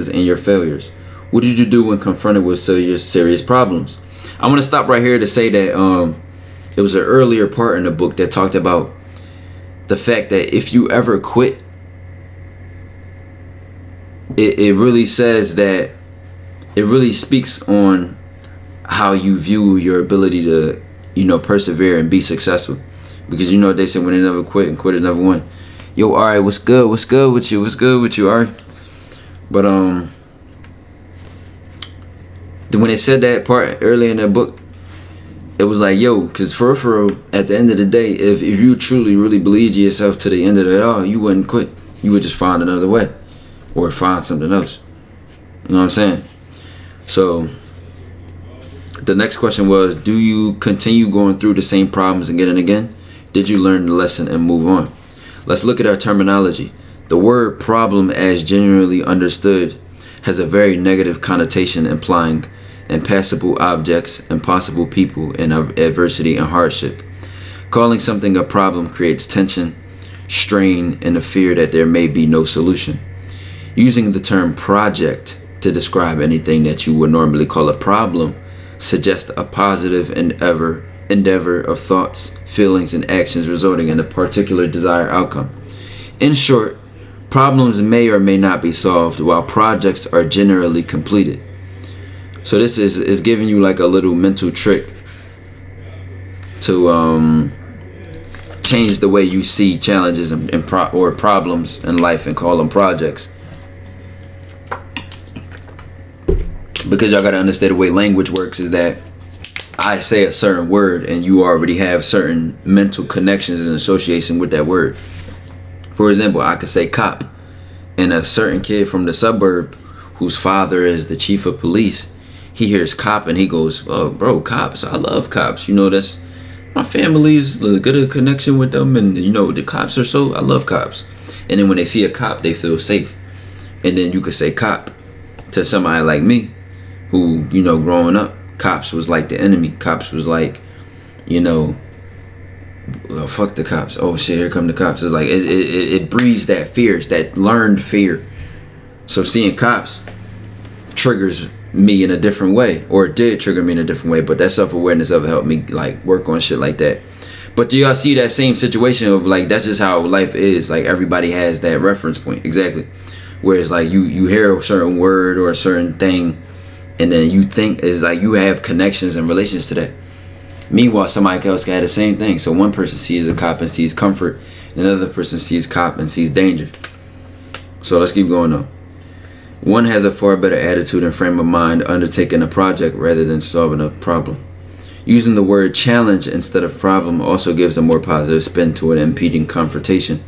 and your failures? What did you do when confronted with serious problems? I want to stop right here to say that it was an earlier part in the book that talked about the fact that if you ever quit, it really says that, it really speaks on how you view your ability to, you know, persevere and be successful. Because you know what they say, when they never quit and quitters never win. Yo, alright, what's good? What's good with you? What's good with you, alright? But when they said that part early in that book, it was like, yo, because for real, at the end of the day, if you truly really believed yourself to the end of it all, you wouldn't quit. You would just find another way, or find something else. You know what I'm saying? So the next question was, do you continue going through the same problems again and again? Did you learn the lesson and move on? Let's look at our terminology. The word problem, as generally understood, has a very negative connotation, implying impassable objects, impossible people, and adversity and hardship. Calling something a problem creates tension, strain, and a fear that there may be no solution. Using the term project to describe anything that you would normally call a problem suggests a positive endeavor of thoughts, feelings, and actions resulting in a particular desired outcome. In short, problems may or may not be solved, while projects are generally completed. So this is giving you like a little mental trick to change the way you see challenges or problems in life and call them projects. Because y'all gotta understand the way language works is that I say a certain word and you already have certain mental connections and association with that word. For example, I could say cop, and a certain kid from the suburb whose father is the chief of police, he hears cop and he goes, oh bro, cops, I love cops, you know, that's my family's good a connection with them, and you know, the cops are so, I love cops. And then when they see a cop, they feel safe. And then you could say cop to somebody like me, who, you know, growing up, cops was like the enemy. Cops was like, you know, well, fuck the cops. Oh shit, here come the cops. It's like it breeds that fear. It's that learned fear. So seeing cops triggers me in a different way, or it did trigger me in a different way. But that self-awareness of it helped me like work on shit like that. But do y'all see that same situation of like, that's just how life is. Like everybody has that reference point. Exactly. Whereas like you hear a certain word or a certain thing, and then you think it's like you have connections and relations to that. Meanwhile, somebody else can have the same thing. So one person sees a cop and sees comfort, and another person sees cop and sees danger. So let's keep going though. One has a far better attitude and frame of mind undertaking a project rather than solving a problem. Using the word challenge instead of problem also gives a more positive spin to an impeding confrontation.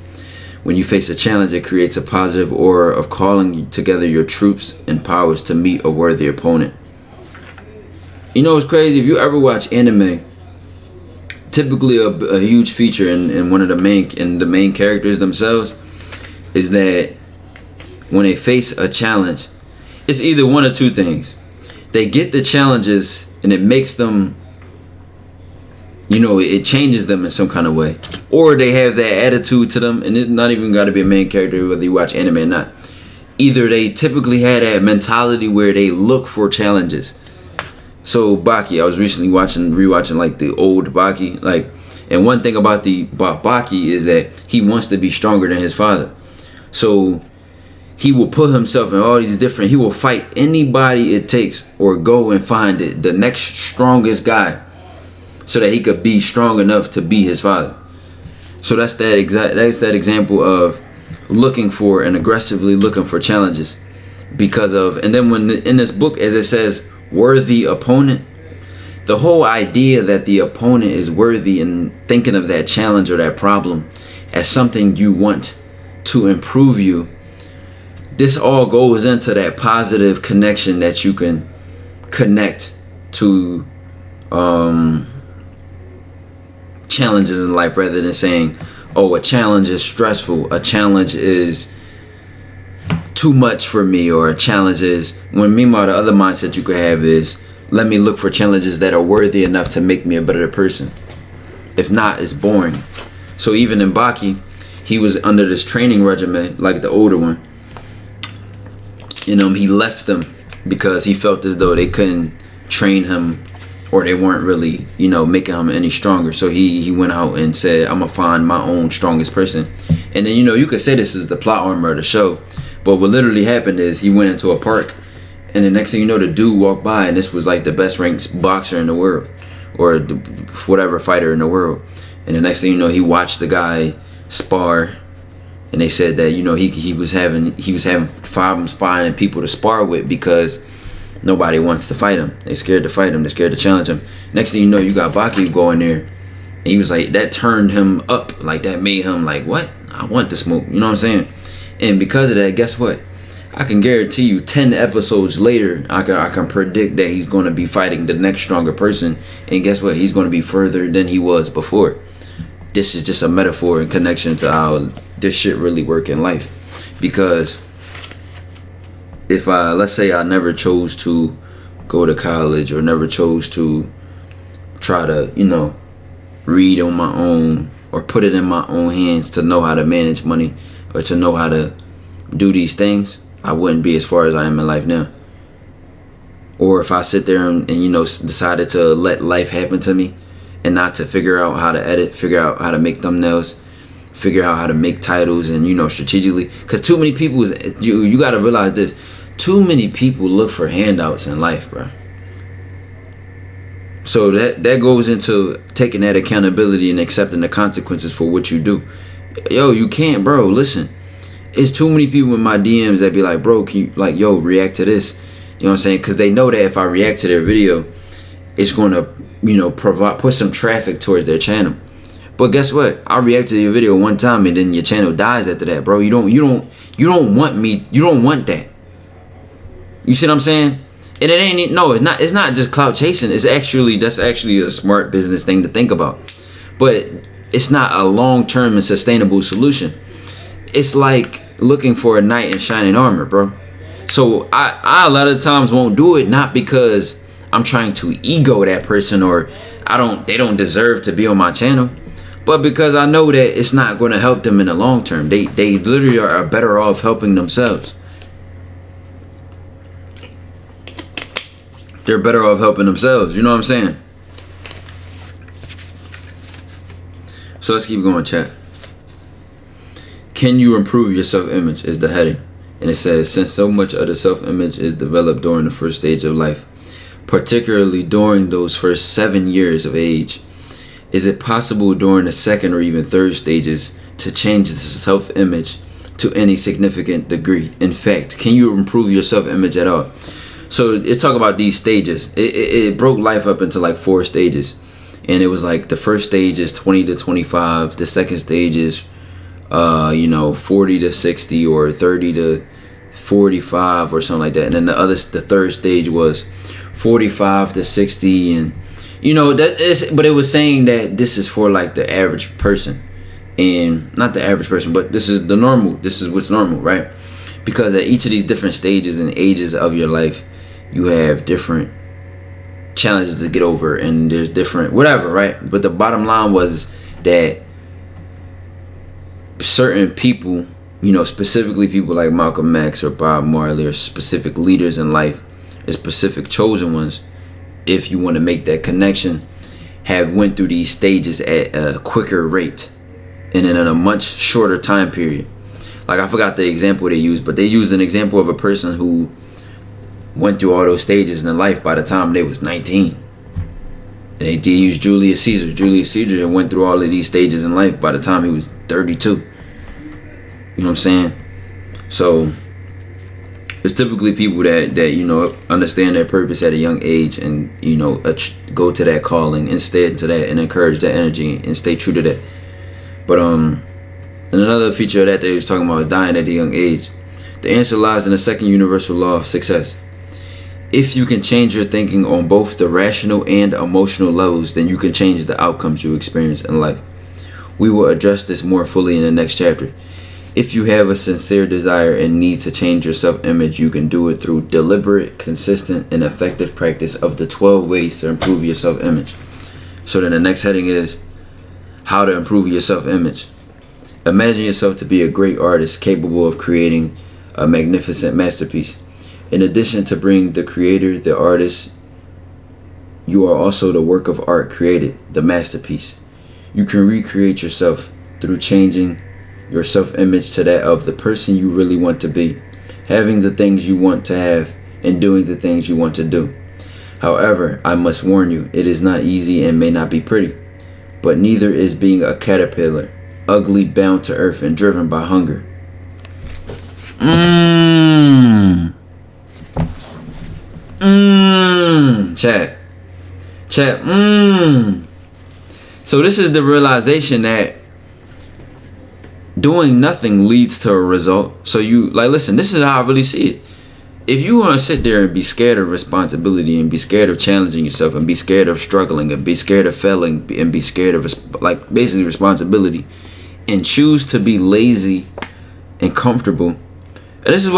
When you face a challenge, it creates a positive aura of calling together your troops and powers to meet a worthy opponent. You know what's crazy? If you ever watch anime, typically a huge feature in one of the main characters themselves is that when they face a challenge, it's either one of two things. They get the challenges and it makes them, you know, it changes them in some kind of way, or they have that attitude to them, and it's not even got to be a main character whether you watch anime or not. Either they typically had that mentality where they look for challenges. So Baki, I was recently rewatching like the old Baki, like, and one thing about Baki is that he wants to be stronger than his father. So he will put himself in all these different, he will fight anybody it takes, or go and find the next strongest guy, so that he could be strong enough to be his father. So that's that example of looking for and aggressively looking for challenges because of, and then when in this book, as it says, worthy opponent, the whole idea that the opponent is worthy and thinking of that challenge or that problem as something you want to improve you, this all goes into that positive connection that you can connect to challenges in life, rather than saying, oh, a challenge is stressful, a challenge is too much for me, or a challenge is, when meanwhile the other mindset you could have is, let me look for challenges that are worthy enough to make me a better person. If not, it's boring. So even in Baki, he was under this training regimen like the older one, you know, he left them because he felt as though they couldn't train him, or they weren't really, you know, making him any stronger. So he went out and said, I'm gonna find my own strongest person. And then, you know, you could say this is the plot armor of the show, But what literally happened is he went into a park, and the next thing you know, the dude walked by, and this was like the best ranked boxer in the world, or whatever fighter in the world. And the next thing you know, he watched the guy spar, and they said that, you know, he was having problems finding people to spar with because nobody wants to fight him. They scared to fight him. They scared to challenge him. Next thing you know, you got Baki going there, and he was like, that turned him up, like that made him like, what? I want to smoke. You know what I'm saying? And because of that, guess what? I can guarantee you 10 episodes later, I can predict that he's going to be fighting the next stronger person. And guess what? He's going to be further than he was before. This is just a metaphor in connection to how this shit really work in life. Because if let's say I never chose to go to college, or never chose to try to, you know, read on my own, or put it in my own hands to know how to manage money, or to know how to do these things, I wouldn't be as far as I am in life now. Or if I sit there and you know, decided to let life happen to me, and not to figure out how to edit, figure out how to make thumbnails, figure out how to make titles, and, you know, strategically. Because too many people, you got to realize this, too many people look for handouts in life, bro. So that goes into taking that accountability and accepting the consequences for what you do. Yo, you can't, bro. Listen, it's too many people in my DMs that be like, bro, can you, like, yo, react to this? You know what I'm saying? Because they know that if I react to their video, it's going to, you know, put some traffic towards their channel. But guess what? I react to your video one time, and then your channel dies after that, bro. You don't want me. You don't want that. You see what I'm saying? And it ain't, no, it's not just clout chasing. That's actually a smart business thing to think about. But it's not a long-term and sustainable solution. It's like looking for a knight in shining armor, bro. So I a lot of times won't do it, not because I'm trying to ego that person, or they don't deserve to be on my channel, but because I know that it's not going to help them in the long term. They literally are better off helping themselves. They're better off helping themselves. You know what I'm saying? So let's keep going, chat. Can you improve your self-image is the heading. And it says, since so much of the self-image is developed during the first stage of life, particularly during those first 7 years of age, is it possible during the second or even third stages to change the self-image to any significant degree? In fact, can you improve your self-image at all? So it's talk about these stages. It broke life up into like 4 stages. And it was like the first stage is 20 to 25. The second stage is, 40 to 60 or 30 to 45 or something like that. And then the third stage was 45 to 60. And, but it was saying that this is for like the average person. And not the average person, but this is the normal. This is what's normal, right? Because at each of these different stages and ages of your life, you have different challenges to get over, and there's different whatever, right? But the bottom line was that certain people, specifically people like Malcolm X or Bob Marley, or specific leaders in life, or specific chosen ones, if you want to make that connection, have went through these stages at a quicker rate and in a much shorter time period. Like, I forgot the example they used, but they used an example of a person who went through all those stages in their life by the time they was 19. And they did use Julius Caesar. Julius Caesar went through all of these stages in life by the time he was 32. You know what I'm saying? So it's typically people that understand their purpose at a young age, and go to that calling and stay into that and encourage that energy and stay true to that. But and another feature of that they was talking about is dying at a young age. The answer lies in the second universal law of success. If you can change your thinking on both the rational and emotional levels, then you can change the outcomes you experience in life. We will address this more fully in the next chapter. If you have a sincere desire and need to change your self-image, you can do it through deliberate, consistent, and effective practice of the 12 ways to improve your self-image. So then the next heading is how to improve your self-image. Imagine yourself to be a great artist capable of creating a magnificent masterpiece. In addition to being the creator, the artist, you are also the work of art created, the masterpiece. You can recreate yourself through changing your self-image to that of the person you really want to be. having the things you want to have, and doing the things you want to do. However, I must warn you, it is not easy and may not be pretty, but neither is being a caterpillar, ugly, bound to earth, and driven by hunger. Chat. So this is the realization that doing nothing leads to a result. So you, like, listen, this is how I really see it. If you want to sit there and be scared of responsibility, and be scared of challenging yourself, and be scared of struggling, and be scared of failing, and be scared of, like, basically responsibility, and choose to be lazy and comfortable, and this is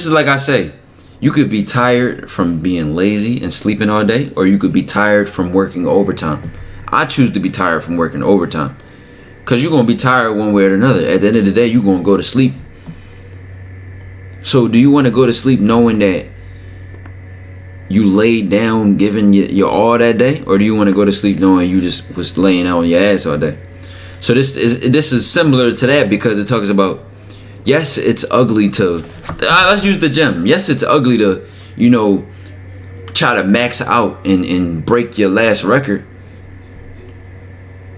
like I say, you could be tired from being lazy and sleeping all day, or you could be tired from working overtime. I choose to be tired from working overtime, because you're going to be tired one way or another. At the end of the day, you're going to go to sleep. So do you want to go to sleep knowing that you laid down giving your all that day, or do you want to go to sleep knowing you just was laying out on your ass all day? So this is similar to that, because it talks about, yes, it's ugly to, let's use the gym. Yes, it's ugly to, try to max out and break your last record.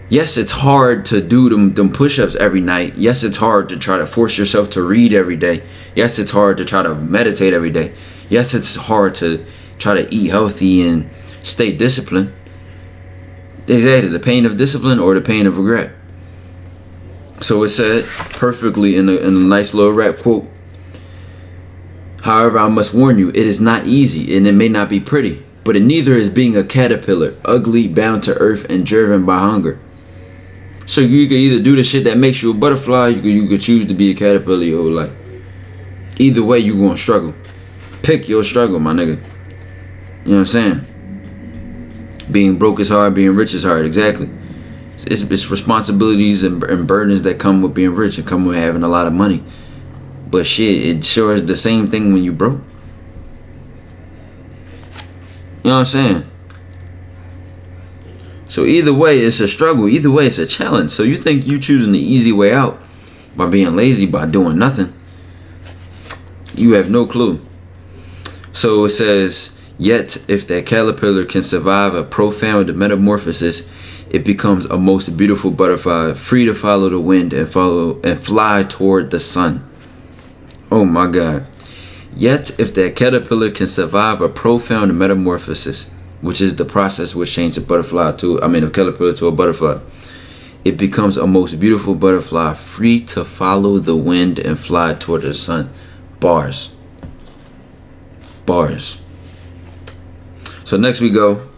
Yes, it's hard to do them push-ups every night. Yes, it's hard to try to force yourself to read every day. Yes, it's hard to try to meditate every day. Yes, it's hard to try to eat healthy and stay disciplined. Exactly, the pain of discipline or the pain of regret. So it said perfectly in a nice little rap quote. However, I must warn you, it is not easy and it may not be pretty, but it neither is being a caterpillar, ugly, bound to earth, and driven by hunger. So you can either do the shit that makes you a butterfly, you could choose to be a caterpillar your whole life. Either way, you gonna struggle. Pick your struggle, my nigga. You know what I'm saying? Being broke is hard, being rich is hard. Exactly. It's responsibilities and burdens that come with being rich and come with having a lot of money. But shit, it sure is the same thing when you broke. You know what I'm saying? So either way, it's a struggle. Either way, it's a challenge. So you think you choosing the easy way out by being lazy, by doing nothing. You have no clue. So it says, yet if that caterpillar can survive a profound metamorphosis, it becomes a most beautiful butterfly, free to follow the wind and fly toward the sun. Oh my God. Yet if that caterpillar can survive a profound metamorphosis, which is the process which changed a caterpillar to a butterfly, it becomes a most beautiful butterfly, free to follow the wind and fly toward the sun. Bars. So next we go.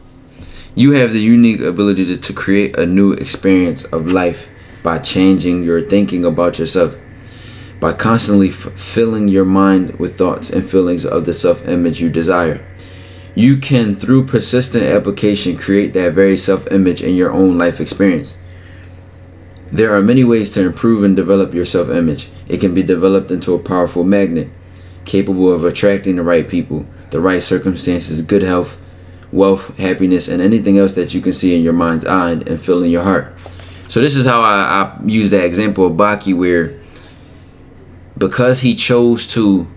You have the unique ability to create a new experience of life by changing your thinking about yourself, by constantly filling your mind with thoughts and feelings of the self-image you desire. You can, through persistent application, create that very self-image in your own life experience. There are many ways to improve and develop your self-image. It can be developed into a powerful magnet, capable of attracting the right people, the right circumstances, good health, wealth, happiness, and anything else that you can see in your mind's eye and feel in your heart. So this is how I use that example of Baki, where because he chose to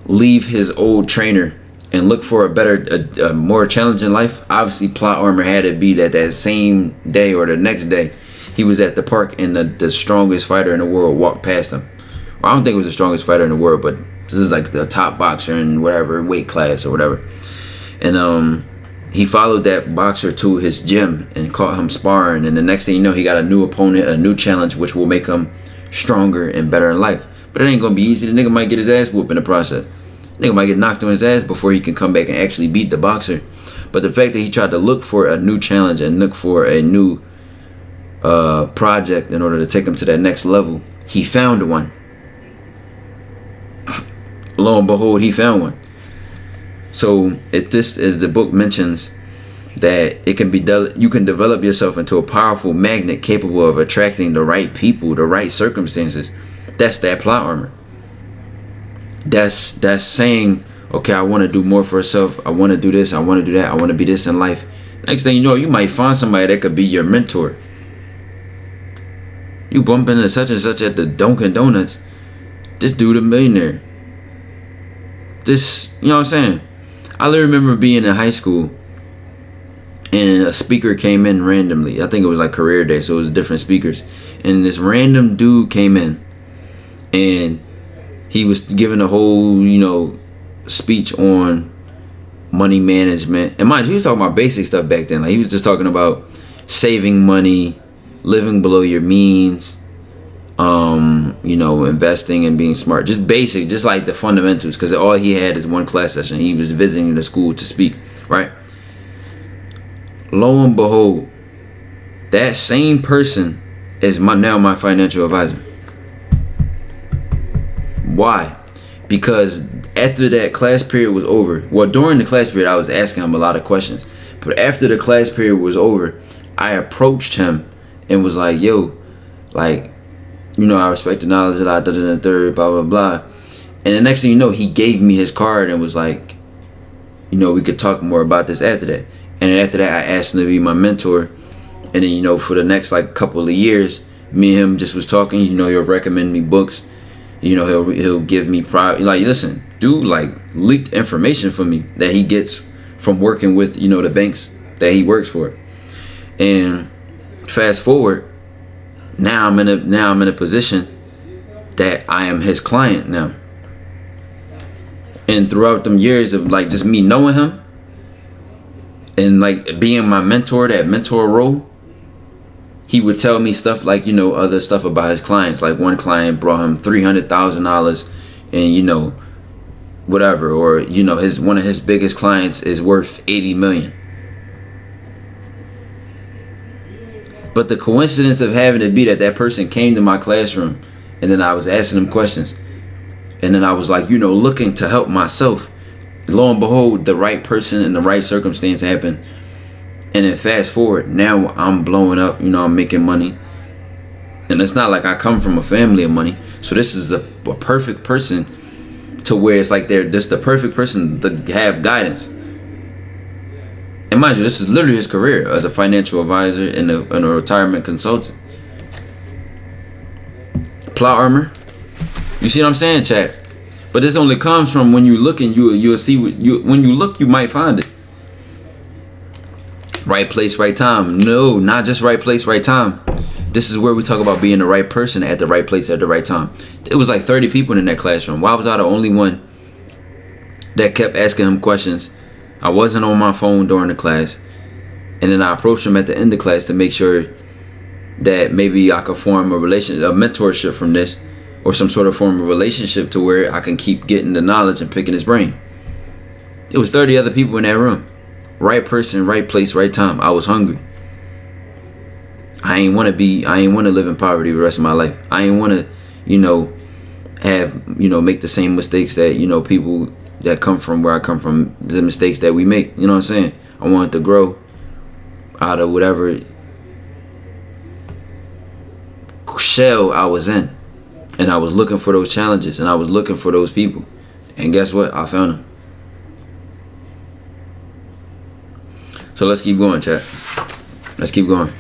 leave his old trainer and look for a more challenging life, obviously plot armor had to be that same day or the next day he was at the park and the strongest fighter in the world walked past him. Well, I don't think it was the strongest fighter in the world, but this is like the top boxer in whatever weight class or whatever. And he followed that boxer to his gym and caught him sparring, and the next thing you know, he got a new opponent, a new challenge, which will make him stronger and better in life. But it ain't gonna be easy. The nigga might get his ass whooped in the process. The nigga might get knocked on his ass before he can come back and actually beat the boxer. But the fact that he tried to look for a new challenge and look for a new project in order to take him to that next level, he found one. Lo and behold, he found one. So the book mentions that it can be you can develop yourself into a powerful magnet capable of attracting the right people, the right circumstances. That's that plot armor. That's saying, okay, I want to do more for myself. I want to do this. I want to do that. I want to be this in life. Next thing you know, you might find somebody that could be your mentor. You bump into such and such at the Dunkin' Donuts. This dude a millionaire. this, you know what I'm saying? I literally remember being in high school and a speaker came in randomly. I think it was like career day, so it was different speakers. And this random dude came in and he was giving a whole, you know, speech on money management. And mind you, he was talking about basic stuff back then. Like, he was just talking about saving money, living below your means, you know, investing and being smart. Just basic, just like the fundamentals, because all he had is one class session. He was visiting the school to speak, right? Lo and behold, that same person is now my financial advisor. Why? Because after that class period was over, well, during the class period, I was asking him a lot of questions. But after the class period was over, I approached him and was like, yo, like, you know, I respect the knowledge that I did in the third, blah, blah, blah. And the next thing you know, he gave me his card and was like, you know, we could talk more about this after that. And then after that, I asked him to be my mentor. And then, you know, for the next like couple of years, me and him just was talking. You know, he'll recommend me books. You know, he'll give me like, listen, dude, like, leaked information for me that he gets from working with, you know, the banks that he works for. And fast forward, now I'm in a position that I am his client now. And throughout them years of like just me knowing him and like being my mentor, that mentor role, he would tell me stuff like, you know, other stuff about his clients. Like one client brought him $300,000 and, you know, whatever. Or, you know, one of his biggest clients is worth 80 million. But the coincidence of having it be that that person came to my classroom and then I was asking them questions. And then I was like, you know, looking to help myself. Lo and behold, the right person and the right circumstance happened. And then fast forward, now I'm blowing up, you know, I'm making money. And it's not like I come from a family of money. So this is a perfect person to where it's like they're just the perfect person to have guidance. And mind you, this is literally his career as a financial advisor and a retirement consultant. Plot armor. You see what I'm saying, chat? But this only comes from when you look and you'll see when you look, you might find it. Right place, right time. No, not just right place, right time. This is where we talk about being the right person at the right place at the right time. It was like 30 people in that classroom. Why was I the only one that kept asking him questions? I wasn't on my phone during the class. And then I approached him at the end of class to make sure that maybe I could form a mentorship from this, or some sort of form of relationship to where I can keep getting the knowledge and picking his brain. It was 30 other people in that room. Right person, right place, right time. I was hungry. I ain't want to live in poverty the rest of my life. I ain't want to, you know, make the same mistakes that, you know, people that come from where I come from, the mistakes that we make. You know what I'm saying? I wanted to grow out of whatever shell I was in. And I was looking for those challenges, and I was looking for those people. And guess what? I found them. So let's keep going, chat. Let's keep going.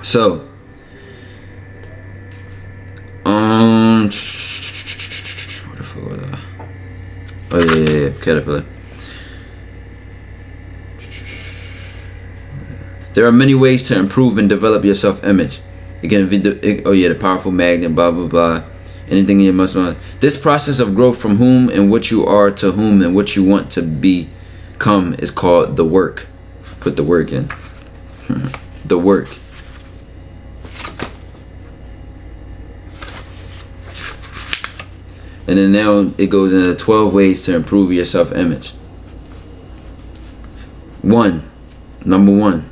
So, where the fuck was I? Oh yeah, Caterpillar. There are many ways to improve and develop your self-image. Again, the powerful magnet, blah, blah, blah. Anything in your muscle. This process of growth from whom and what you are to whom and what you want to become is called the work. Put the work in. The work. And then now it goes into 12 ways to improve your self-image. Number one.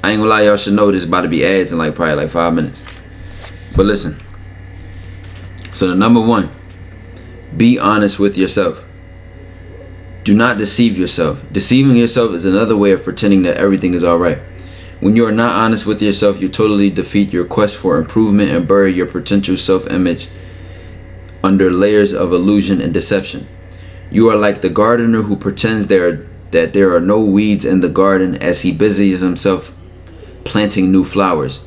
I ain't gonna lie, y'all should know this about to be ads in probably like 5 minutes. But listen. So the number one, be honest with yourself. Do not deceive yourself. Deceiving yourself is another way of pretending that everything is alright. When you are not honest with yourself, you totally defeat your quest for improvement and bury your potential self-image under layers of illusion and deception. You are like the gardener who pretends that there are no weeds in the garden as he busies himself planting new flowers.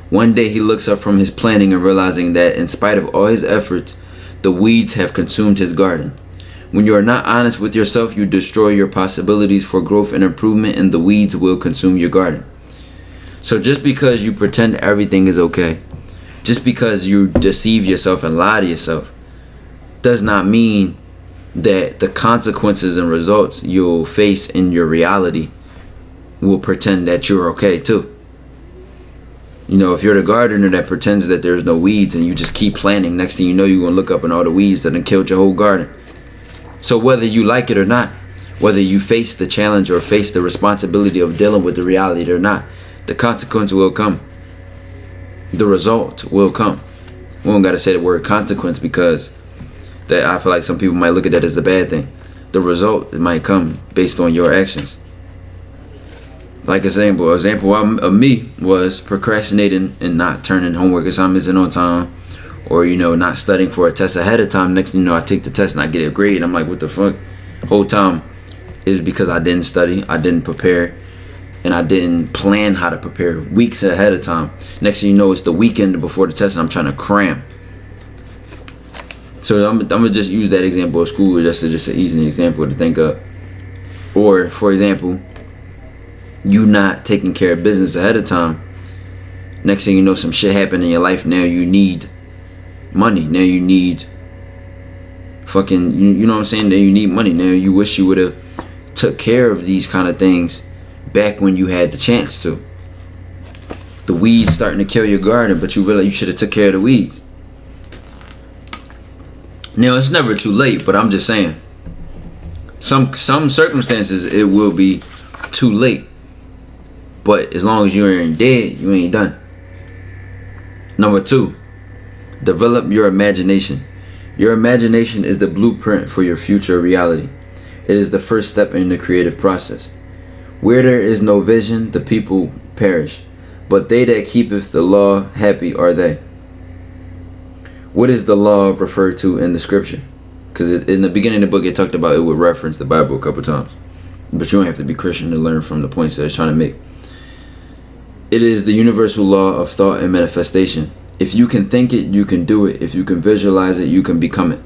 One day he looks up from his planting and realizing that in spite of all his efforts, the weeds have consumed his garden. When you are not honest with yourself, you destroy your possibilities for growth and improvement, and the weeds will consume your garden. So just because you pretend everything is okay, just because you deceive yourself and lie to yourself, does not mean that the consequences and results you'll face in your reality will pretend that you're okay too. You know, if you're the gardener that pretends that there's no weeds and you just keep planting, next thing you know, you're going to look up and all the weeds that done killed your whole garden. So whether you like it or not, whether you face the challenge or face the responsibility of dealing with the reality or not, the consequence will come. The result will come. We don't got to say the word consequence, because that, I feel like some people might look at that as a bad thing. The result, it might come based on your actions. Like example of me was procrastinating and not turning homework assignments in on time, or, you know, not studying for a test ahead of time. Next thing you know, I take the test and I get a grade. I'm like, what the fuck? Whole time is because I didn't study, I didn't prepare, and I didn't plan how to prepare weeks ahead of time. Next thing you know, it's the weekend before the test and I'm trying to cram. So I'm gonna just use that example of school just an easy example to think of. Or, for example, you not taking care of business ahead of time. Next thing you know, some shit happened in your life. Now you need money. Now you need fucking, you know what I'm saying? Now you need money. Now you wish you would have took care of these kind of things back when you had the chance to. The weeds starting to kill your garden, but you realize you should have took care of the weeds. Now it's never too late, but I'm just saying, some circumstances it will be too late. But as long as you ain't dead, you ain't done. Number 2, develop your imagination. Your imagination is the blueprint for your future reality. It is the first step in the creative process. Where there is no vision, the people perish, but they that keepeth the law, happy are they. What is the law referred to in the scripture? Because in the beginning of the book, it talked about, it would reference the Bible a couple times. But you don't have to be Christian to learn from the points that it's trying to make. It is the universal law of thought and manifestation. If you can think it, you can do it. If you can visualize it, you can become it.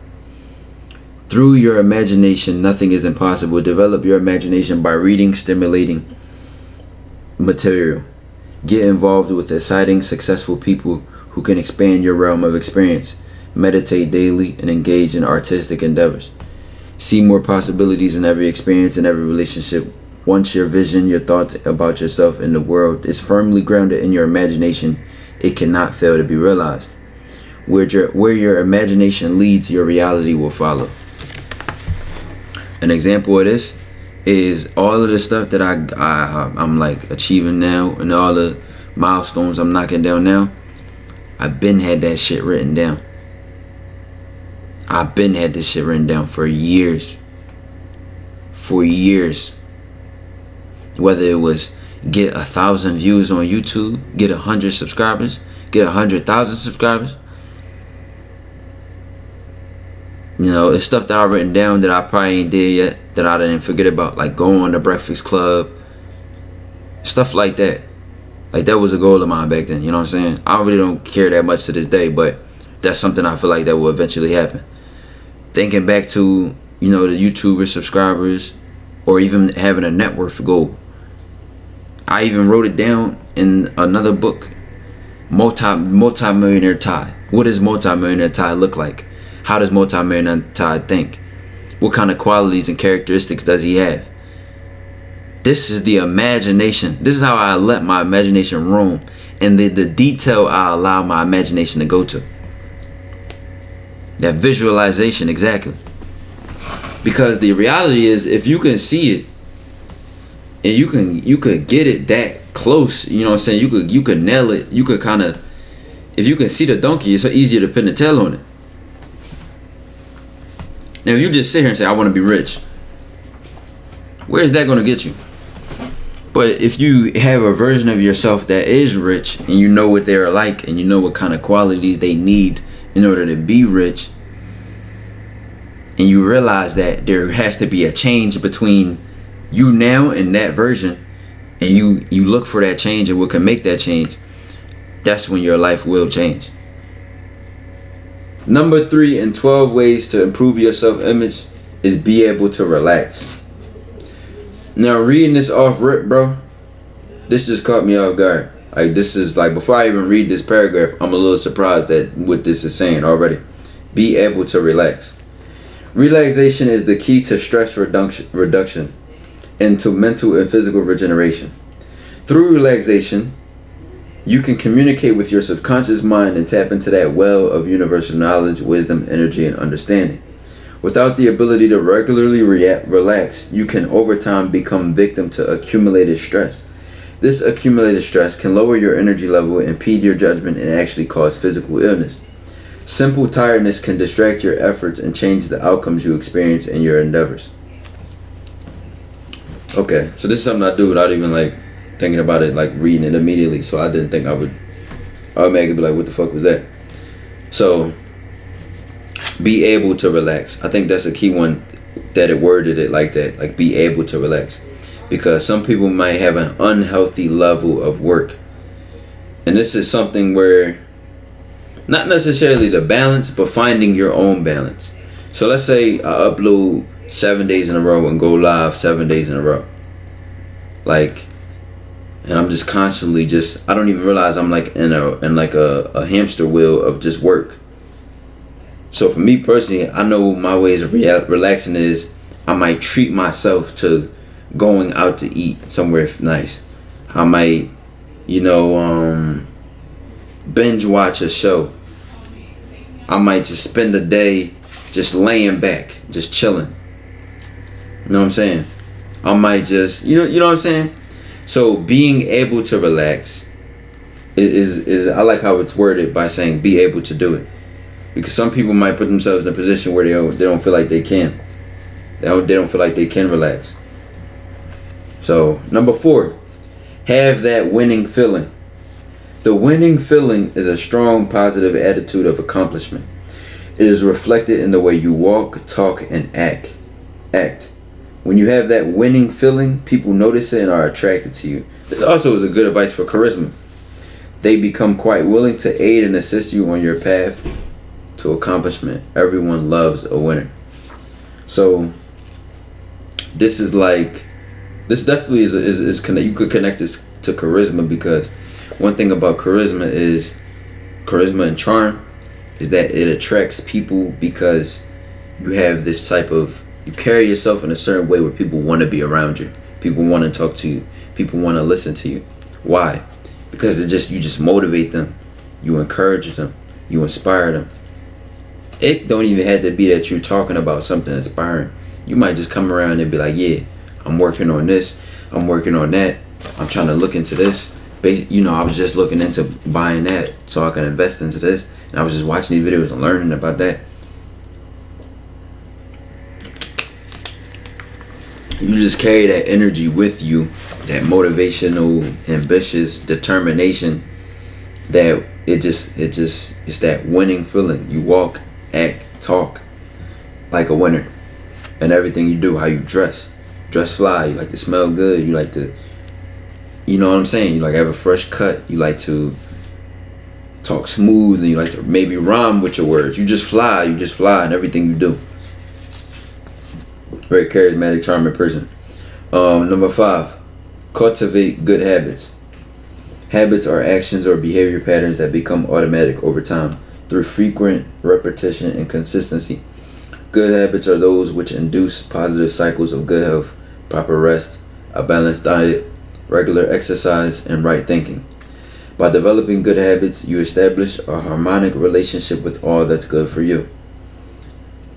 Through your imagination, nothing is impossible. Develop your imagination by reading stimulating material. Get involved with exciting, successful people who can expand your realm of experience. Meditate daily and engage in artistic endeavors. See more possibilities in every experience and every relationship. Once your vision, your thoughts about yourself and the world is firmly grounded in your imagination, it cannot fail to be realized. Where your imagination leads, your reality will follow. An example of this is all of the stuff that I'm like achieving now, and all the milestones I'm knocking down now. I've been had that shit written down. I've been had this shit written down for years. For years. Whether it was get 1,000 views on YouTube, get 100 subscribers, get 100,000 subscribers. You know, it's stuff that I've written down that I probably ain't did yet, that I didn't forget about, like going on the Breakfast Club, stuff like that. Like that was a goal of mine back then, you know what I'm saying? I really don't care that much to this day, but that's something I feel like that will eventually happen. Thinking back to, you know, the YouTuber subscribers, or even having a net worth goal. I even wrote it down in another book, Multi-Millionaire Ty. What does Multi-Millionaire Ty look like? How does Multi-Millionaire Ty think? What kind of qualities and characteristics does he have? This is the imagination. This is how I let my imagination roam, and the detail I allow my imagination to go to. That visualization, exactly. Because the reality is, if you can see it, and you could get it that close, you know what I'm saying? You could nail it. You could kind of, if you can see the donkey, it's so easier to pin the tail on it. Now, if you just sit here and say, I want to be rich, where is that going to get you? But if you have a version of yourself that is rich, and you know what they're like, and you know what kind of qualities they need in order to be rich, and you realize that there has to be a change between you now and that version, and you look for that change and what can make that change, that's when your life will change. Number 3 in 12 ways to improve your self-image is be able to relax. Now, reading this off rip, bro, this just caught me off guard. Like, this is like, before I even read this paragraph, I'm a little surprised at what this is saying already. Be able to relax. Relaxation is the key to stress reduction and to mental and physical regeneration. Through relaxation, you can communicate with your subconscious mind and tap into that well of universal knowledge, wisdom, energy, and understanding. Without the ability to regularly relax, you can over time become victim to accumulated stress. This accumulated stress can lower your energy level, impede your judgment, and actually cause physical illness. Simple tiredness can distract your efforts and change the outcomes you experience in your endeavors. Okay, so this is something I do without even like thinking about it, like reading it immediately. So I didn't think I would automatically be like, what the fuck was that? So, be able to relax. I think that's a key one, that it worded it like that, like be able to relax. Because some people might have an unhealthy level of work. And this is something where, not necessarily the balance, but finding your own balance. So let's say I upload 7 days in a row and go live 7 days in a row. Like, and I'm just constantly just, I don't even realize I'm like in a hamster wheel of just work. So for me personally, I know my ways of relaxing is I might treat myself to going out to eat somewhere nice. I might, binge watch a show. I might just spend a day just laying back, just chilling. You know what I'm saying? I might just, you know what I'm saying? So being able to relax is I like how it's worded by saying be able to do it. Because some people might put themselves in a position where they don't feel like they can. They don't feel like they can relax. So, number 4, have that winning feeling. The winning feeling is a strong positive attitude of accomplishment. It is reflected in the way you walk, talk, and act. When you have that winning feeling, people notice it and are attracted to you. This also is a good advice for charisma. They become quite willing to aid and assist you on your path to accomplishment. Everyone loves a winner. So this is like, this definitely is connect. You could connect this to charisma, because one thing about charisma and charm is that it attracts people because you have this type of, you carry yourself in a certain way where people want to be around you. People want to talk to you. People want to listen to you. Why? Because you just motivate them. You encourage them. You inspire them. It don't even have to be that you're talking about something inspiring. You might just come around and be like, yeah, I'm working on this. I'm working on that. I'm trying to look into this. I was just looking into buying that so I can invest into this. And I was just watching these videos and learning about that. You just carry that energy with you, that motivational, ambitious determination, that it's that winning feeling. You walk, act, talk like a winner. And everything you do, how you dress fly, you like to smell good, you like to, you know what I'm saying, you like have a fresh cut, you like to talk smooth, and you like to maybe rhyme with your words. You just fly in everything you do. Very charismatic, charming person. Number 5, cultivate good habits. Habits are actions or behavior patterns that become automatic over time through frequent repetition and consistency. Good habits are those which induce positive cycles of good health, proper rest, a balanced diet, regular exercise, and right thinking. By developing good habits, you establish a harmonic relationship with all that's good for you.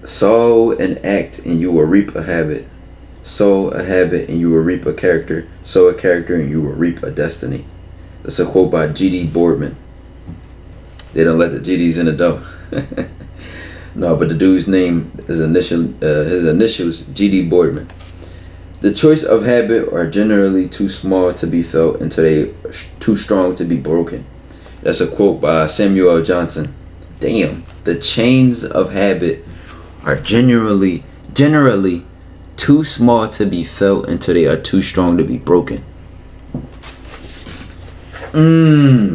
Sow an act and you will reap a habit. Sow a habit and you will reap a character. Sow a character and you will reap a destiny. That's a quote by G.D. Boardman. They don't let the GDs in the dough. No, but the dude's name, his initials, G.D. Boardman. The choice of habit are generally too small to be felt until they are too strong to be broken. That's a quote by Samuel L. Johnson. Damn, the chains of habit are generally too small to be felt until they are too strong to be broken.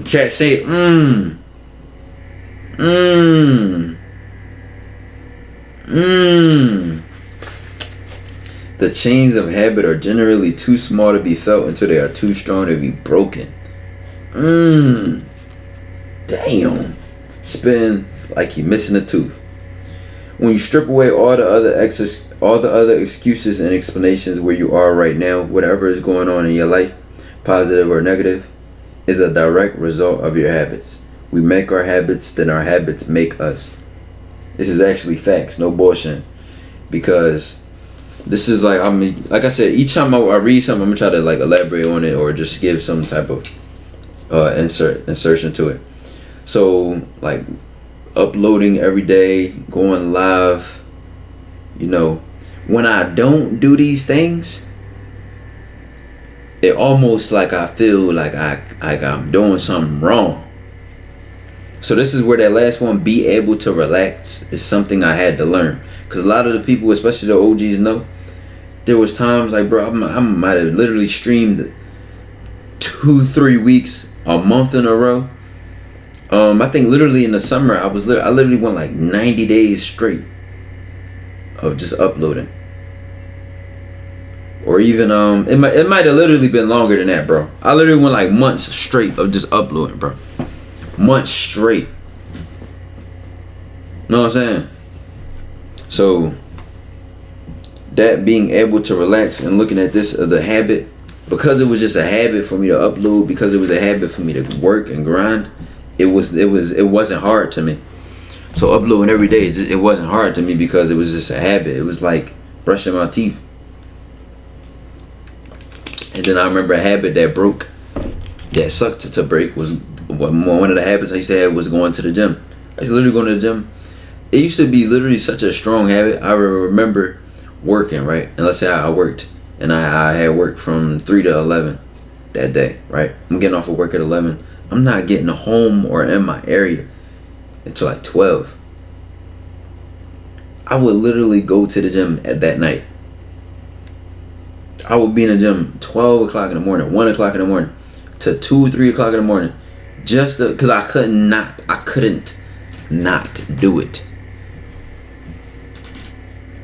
Chat, say The chains of habit are generally too small to be felt until they are too strong to be broken. Damn. Spin like you're missing a tooth. When you strip away all the other excuses and explanations where you are right now, whatever is going on in your life, positive or negative, is a direct result of your habits. We make our habits, then our habits make us. This is actually facts, no bullshit. Because this is like, I mean, like I said, each time I read something, I'm gonna try to like elaborate on it or just give some type of insertion to it. So like uploading every day, going live, you know, when I don't do these things, it almost like I feel like I'm doing something wrong. So this is where that last one, be able to relax, is something I had to learn. Because a lot of the people, especially the OGs, know there was times like, bro, I might have literally streamed 2-3 weeks, a month in a row. I think literally in the summer, I literally went like 90 days straight of just uploading. Or even it might have literally been longer than that, bro. I literally went like months straight of just uploading, bro. Months straight. Know what I'm saying? So that being able to relax and looking at this the habit, because it was just a habit for me to upload, because it was a habit for me to work and grind, it wasn't hard to me. So uploading every day, it wasn't hard to me because it was just a habit. It was like brushing my teeth. And then I remember a habit that sucked to break was one of the habits I used to have was going to the gym. I used to literally go to the gym. It used to be literally such a strong habit. I remember working, right? And let's say I worked, and I had work from 3 to 11 that day, right? I'm getting off of work at 11. I'm not getting home or in my area until like 12. I would literally go to the gym at that night. I would be in the gym 12 o'clock in the morning, 1 o'clock in the morning, to 2 or 3 o'clock in the morning, just because I couldn't not do it.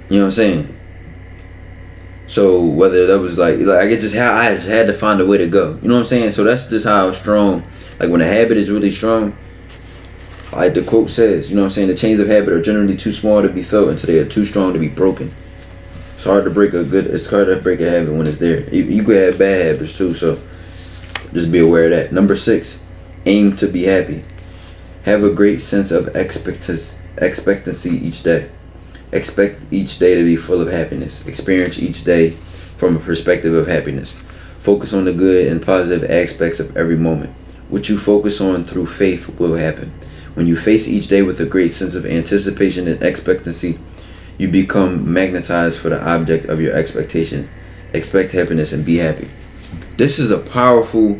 You know what I'm saying? So whether that was like I just had to find a way to go. You know what I'm saying? So that's just how strong. Like when a habit is really strong, like the quote says, you know what I'm saying? The chains of habit are generally too small to be felt until they are too strong to be broken. It's hard to break a habit when it's there. You could have bad habits too, so just be aware of that. Number 6, aim to be happy. Have a great sense of expectancy each day. Expect each day to be full of happiness. Experience each day from a perspective of happiness. Focus on the good and positive aspects of every moment. What you focus on through faith will happen. When you face each day with a great sense of anticipation and expectancy, you become magnetized for the object of your expectation. Expect happiness and be happy. This is a powerful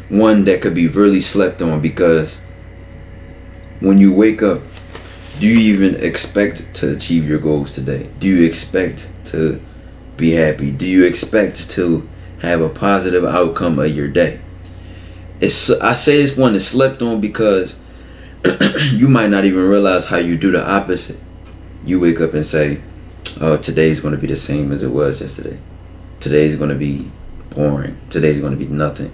one that could be really slept on, because when you wake up, do you even expect to achieve your goals today? Do you expect to be happy? Do you expect to have a positive outcome of your day? I say this one is slept on because you might not even realize how you do the opposite. You wake up and say, oh, today's going to be the same as it was yesterday. Today's going to be boring. Today's going to be nothing.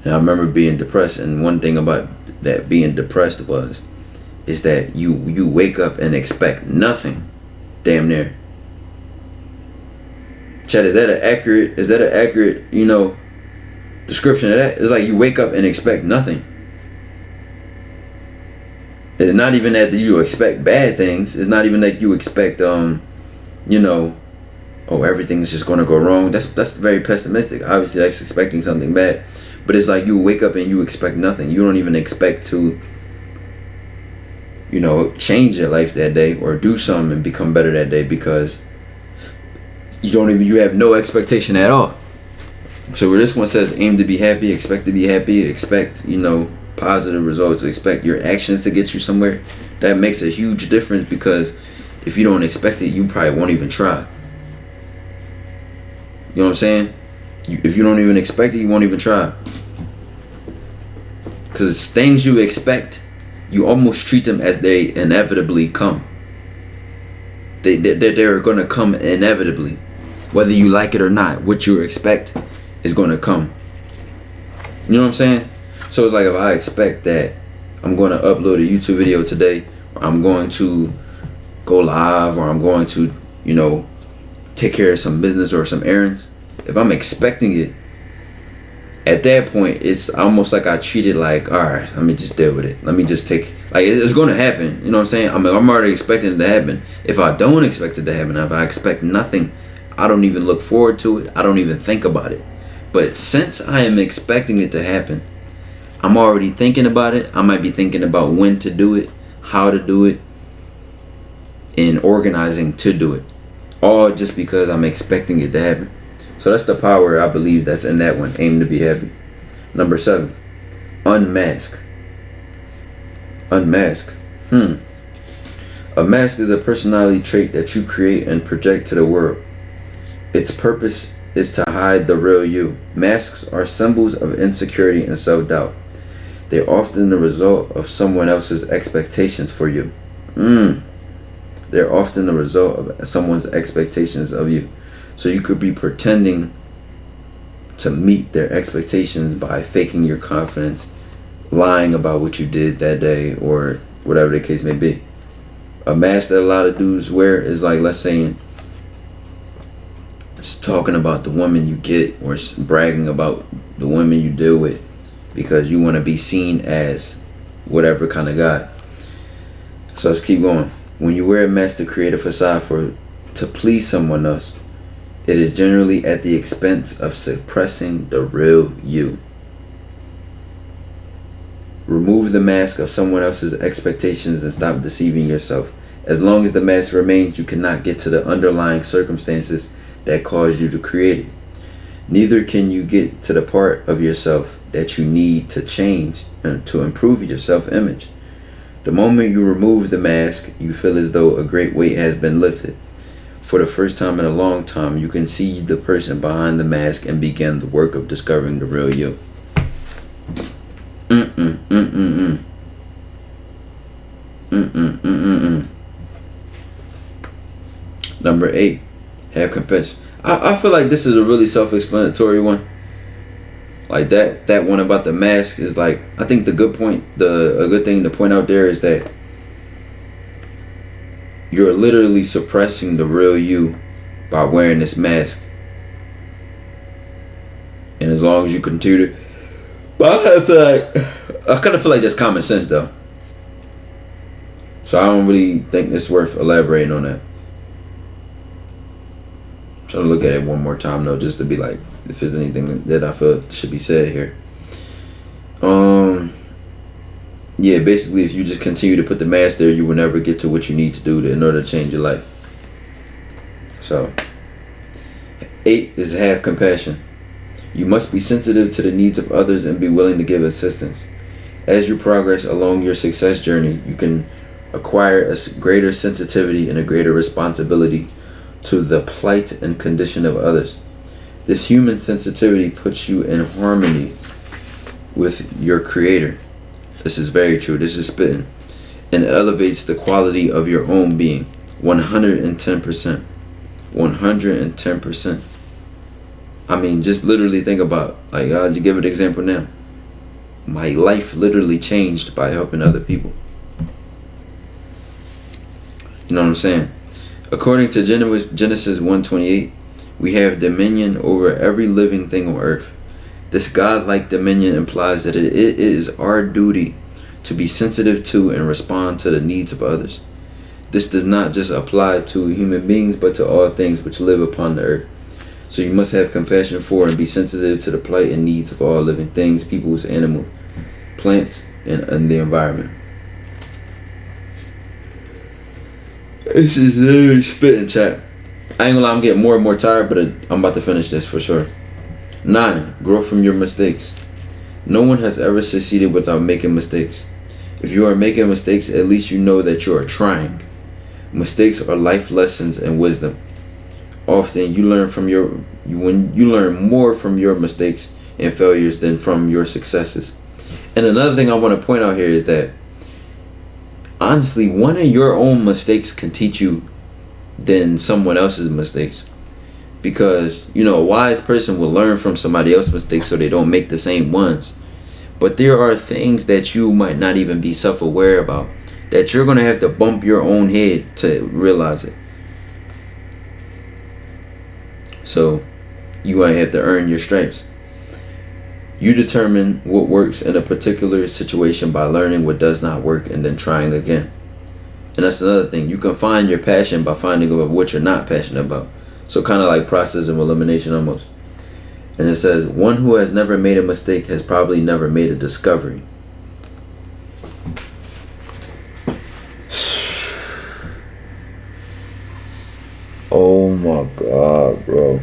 And I remember being depressed, and one thing about that being depressed is that you wake up and expect nothing, damn near. Chad, is that an accurate, description of that? It's like you wake up and expect nothing. It's not even that you expect bad things. It's not even that you expect, everything's just gonna go wrong. That's very pessimistic. Obviously, that's expecting something bad. But it's like you wake up and you expect nothing. You don't even expect to, change your life that day or do something and become better that day, because you have no expectation at all. So where this one says aim to be happy, expect to be happy, expect, positive results, expect your actions to get you somewhere, that makes a huge difference, because if you don't expect it, you probably won't even try. You know what I'm saying? If you don't even expect it, you won't even try. Because things you expect, you almost treat them as they inevitably come. They're going to come inevitably. Whether you like it or not, what you expect is going to come. You know what I'm saying? So it's like if I expect that I'm going to upload a YouTube video today, or I'm going to go live, or I'm going to, you know, take care of some business or some errands, if I'm expecting it, at that point, it's almost like I treat it like, all right, let me just deal with it. Let me just take, like, it's going to happen. You know what I'm saying? I mean, I'm already expecting it to happen. If I don't expect it to happen, if I expect nothing, I don't even look forward to it. I don't even think about it. But since I am expecting it to happen, I'm already thinking about it. I might be thinking about when to do it, how to do it, and organizing to do it. All just because I'm expecting it to happen. So that's the power, I believe, that's in that one. Aim to be happy. Number 7. Unmask. Unmask. A mask is a personality trait that you create and project to the world. Its purpose is to hide the real you. Masks are symbols of insecurity and self-doubt. They're often the result of someone else's expectations for you. They're often the result of someone's expectations of you. So you could be pretending to meet their expectations by faking your confidence, lying about what you did that day, or whatever the case may be. A mask that a lot of dudes wear is like, let's say, it's talking about the woman you get, or bragging about the women you deal with, because you want to be seen as whatever kind of guy. So let's keep going. When you wear a mask to create a facade to please someone else, it is generally at the expense of suppressing the real you. Remove the mask of someone else's expectations and stop deceiving yourself. As long as the mask remains, you cannot get to the underlying circumstances that caused you to create it. Neither can you get to the part of yourself that you need to change and to improve your self-image. The moment you remove the mask, you feel as though a great weight has been lifted. For the first time in a long time, you can see the person behind the mask and begin the work of discovering the real you. Number 8, have compassion. I feel like this is a really self-explanatory one. Like that one about the mask is like, I think a good thing to point out there is that you're literally suppressing the real you by wearing this mask. And as long as you continue to, but I kind of feel like that's common sense though. So I don't really think it's worth elaborating on that. I'm trying to look at it one more time though, just to be like, if there's anything that I feel should be said here. Yeah, basically, if you just continue to put the mask there, you will never get to what you need to do in order to change your life. So, 8 is have compassion. You must be sensitive to the needs of others and be willing to give assistance. As you progress along your success journey, you can acquire a greater sensitivity and a greater responsibility to the plight and condition of others. This human sensitivity puts you in harmony with your creator. This is very true. This is spitting. And elevates the quality of your own being. 110%. 110%. I mean, just literally think about, like, I'll just give an example now. My life literally changed by helping other people. You know what I'm saying? According to Genesis 1:28, we have dominion over every living thing on earth. This godlike dominion implies that it is our duty to be sensitive to and respond to the needs of others. This does not just apply to human beings, but to all things which live upon the earth. So you must have compassion for and be sensitive to the plight and needs of all living things, peoples, animals, plants, and the environment. This is literally spitting, chat. I ain't gonna lie, I'm getting more and more tired, but I'm about to finish this for sure. 9, grow from your mistakes. No one has ever succeeded without making mistakes. If you are making mistakes, at least you know that you are trying. Mistakes are life lessons and wisdom. Often you learn more from your mistakes and failures than from your successes. And another thing I want to point out here is that honestly, one of your own mistakes can teach you than someone else's mistakes. Because, you know, a wise person will learn from somebody else's mistakes so they don't make the same ones. But there are things that you might not even be self-aware about, that you're going to have to bump your own head to realize it. So you might have to earn your stripes. You determine what works in a particular situation by learning what does not work and then trying again. And that's another thing. You can find your passion by finding out what you're not passionate about. So kind of like process of elimination almost. And it says, one who has never made a mistake has probably never made a discovery. Oh my God, bro.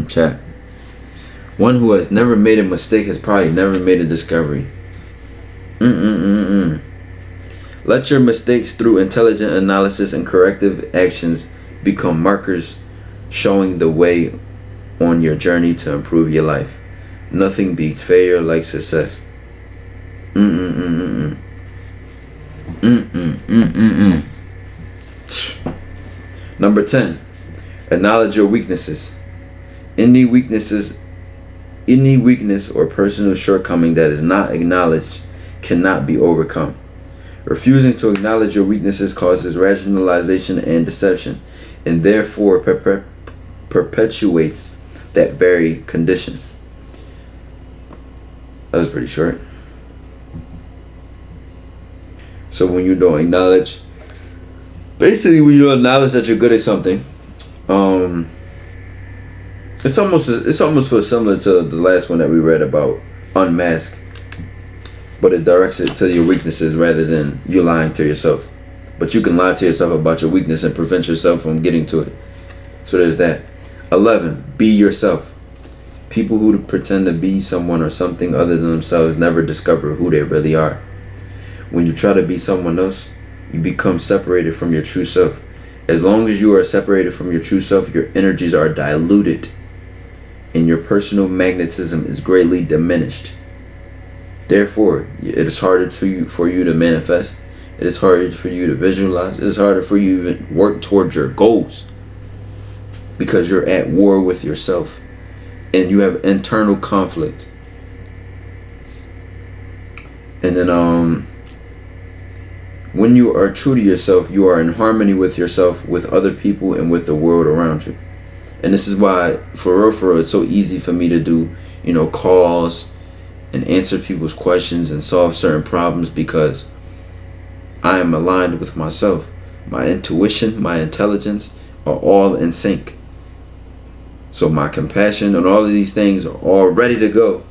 Chat. One who has never made a mistake has probably never made a discovery. Let your mistakes through intelligent analysis and corrective actions become markers showing the way on your journey to improve your life. Nothing beats failure like success. Number 10. Acknowledge your weaknesses. Any weakness or personal shortcoming that is not acknowledged cannot be overcome. Refusing to acknowledge your weaknesses causes rationalization and deception, and therefore perpetuates that very condition. That was pretty short. So when you don't acknowledge, basically when you acknowledge that you're good at something, it's almost feels similar to the last one that we read about unmask. But it directs it to your weaknesses rather than you lying to yourself. But you can lie to yourself about your weakness and prevent yourself from getting to it. So there's that. 11. Be yourself. People who pretend to be someone or something other than themselves never discover who they really are. When you try to be someone else, you become separated from your true self. As long as you are separated from your true self, your energies are diluted and your personal magnetism is greatly diminished. Therefore, it is harder for you to manifest. It is harder for you to visualize. It is harder for you to work towards your goals because you're at war with yourself and you have internal conflict. And then when you are true to yourself, you are in harmony with yourself, with other people, and with the world around you. And this is why, for real, it's so easy for me to do, calls and answer people's questions and solve certain problems, because I am aligned with myself. My intuition, my intelligence are all in sync. So my compassion and all of these things are all ready to go.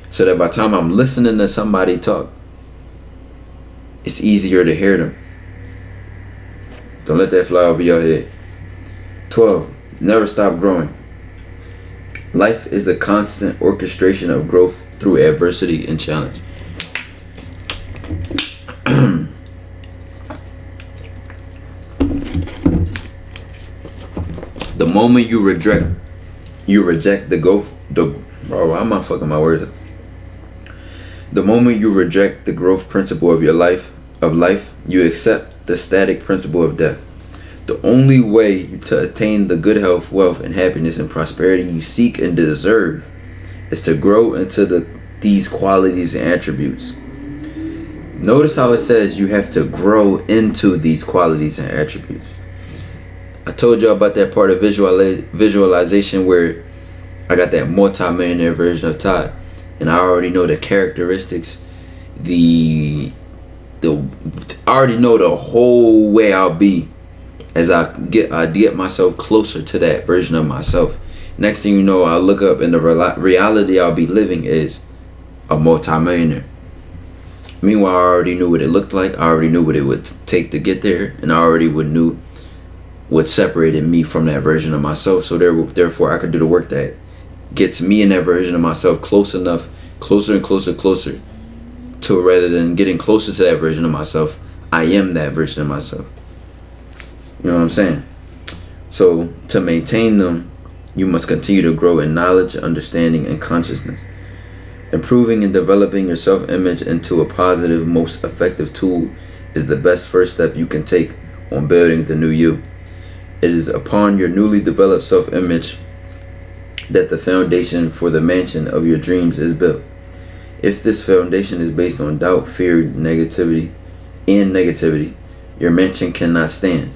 So that by the time I'm listening to somebody talk, it's easier to hear them. Don't let that fly over your head. 12. Never stop growing. Life is a constant orchestration of growth through adversity and challenge. The moment you reject the growth, why am I fucking my words up? The moment you reject the growth principle of your life, you accept the static principle of death. The only way to attain the good health, wealth, and happiness and prosperity you seek and deserve is to grow into these qualities and attributes. Notice how it says you have to grow into these qualities and attributes. I told you about that part of visualization where I got that multi-millionaire version of Ty, and I already know the characteristics, I already know the whole way I'll be as I get myself closer to that version of myself. Next thing you know, I look up and the reality I'll be living is a multi-millionaire. Meanwhile, I already knew what it looked like. I already knew what it would take to get there, and I already knew what separated me from that version of myself. So therefore, I could do the work that gets me and that version of myself closer and closer to, rather than getting closer to that version of myself, I am that version of myself. You know what I'm saying? So to maintain them, you must continue to grow in knowledge, understanding, and consciousness. Improving and developing your self-image into a positive, most effective tool is the best first step you can take on building the new you. It is upon your newly developed self-image that the foundation for the mansion of your dreams is built. If this foundation is based on doubt, fear, negativity, your mansion cannot stand.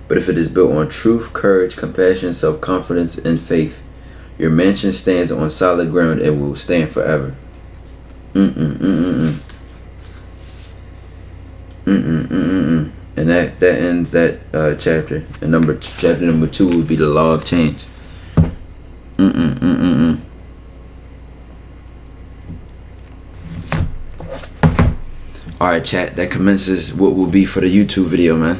But if it is built on truth, courage, compassion, self-confidence, and faith, your mansion stands on solid ground and will stand forever. And that ends that chapter. And chapter number 2 would be the law of change. Alright, chat, that commences what will be for the YouTube video, man.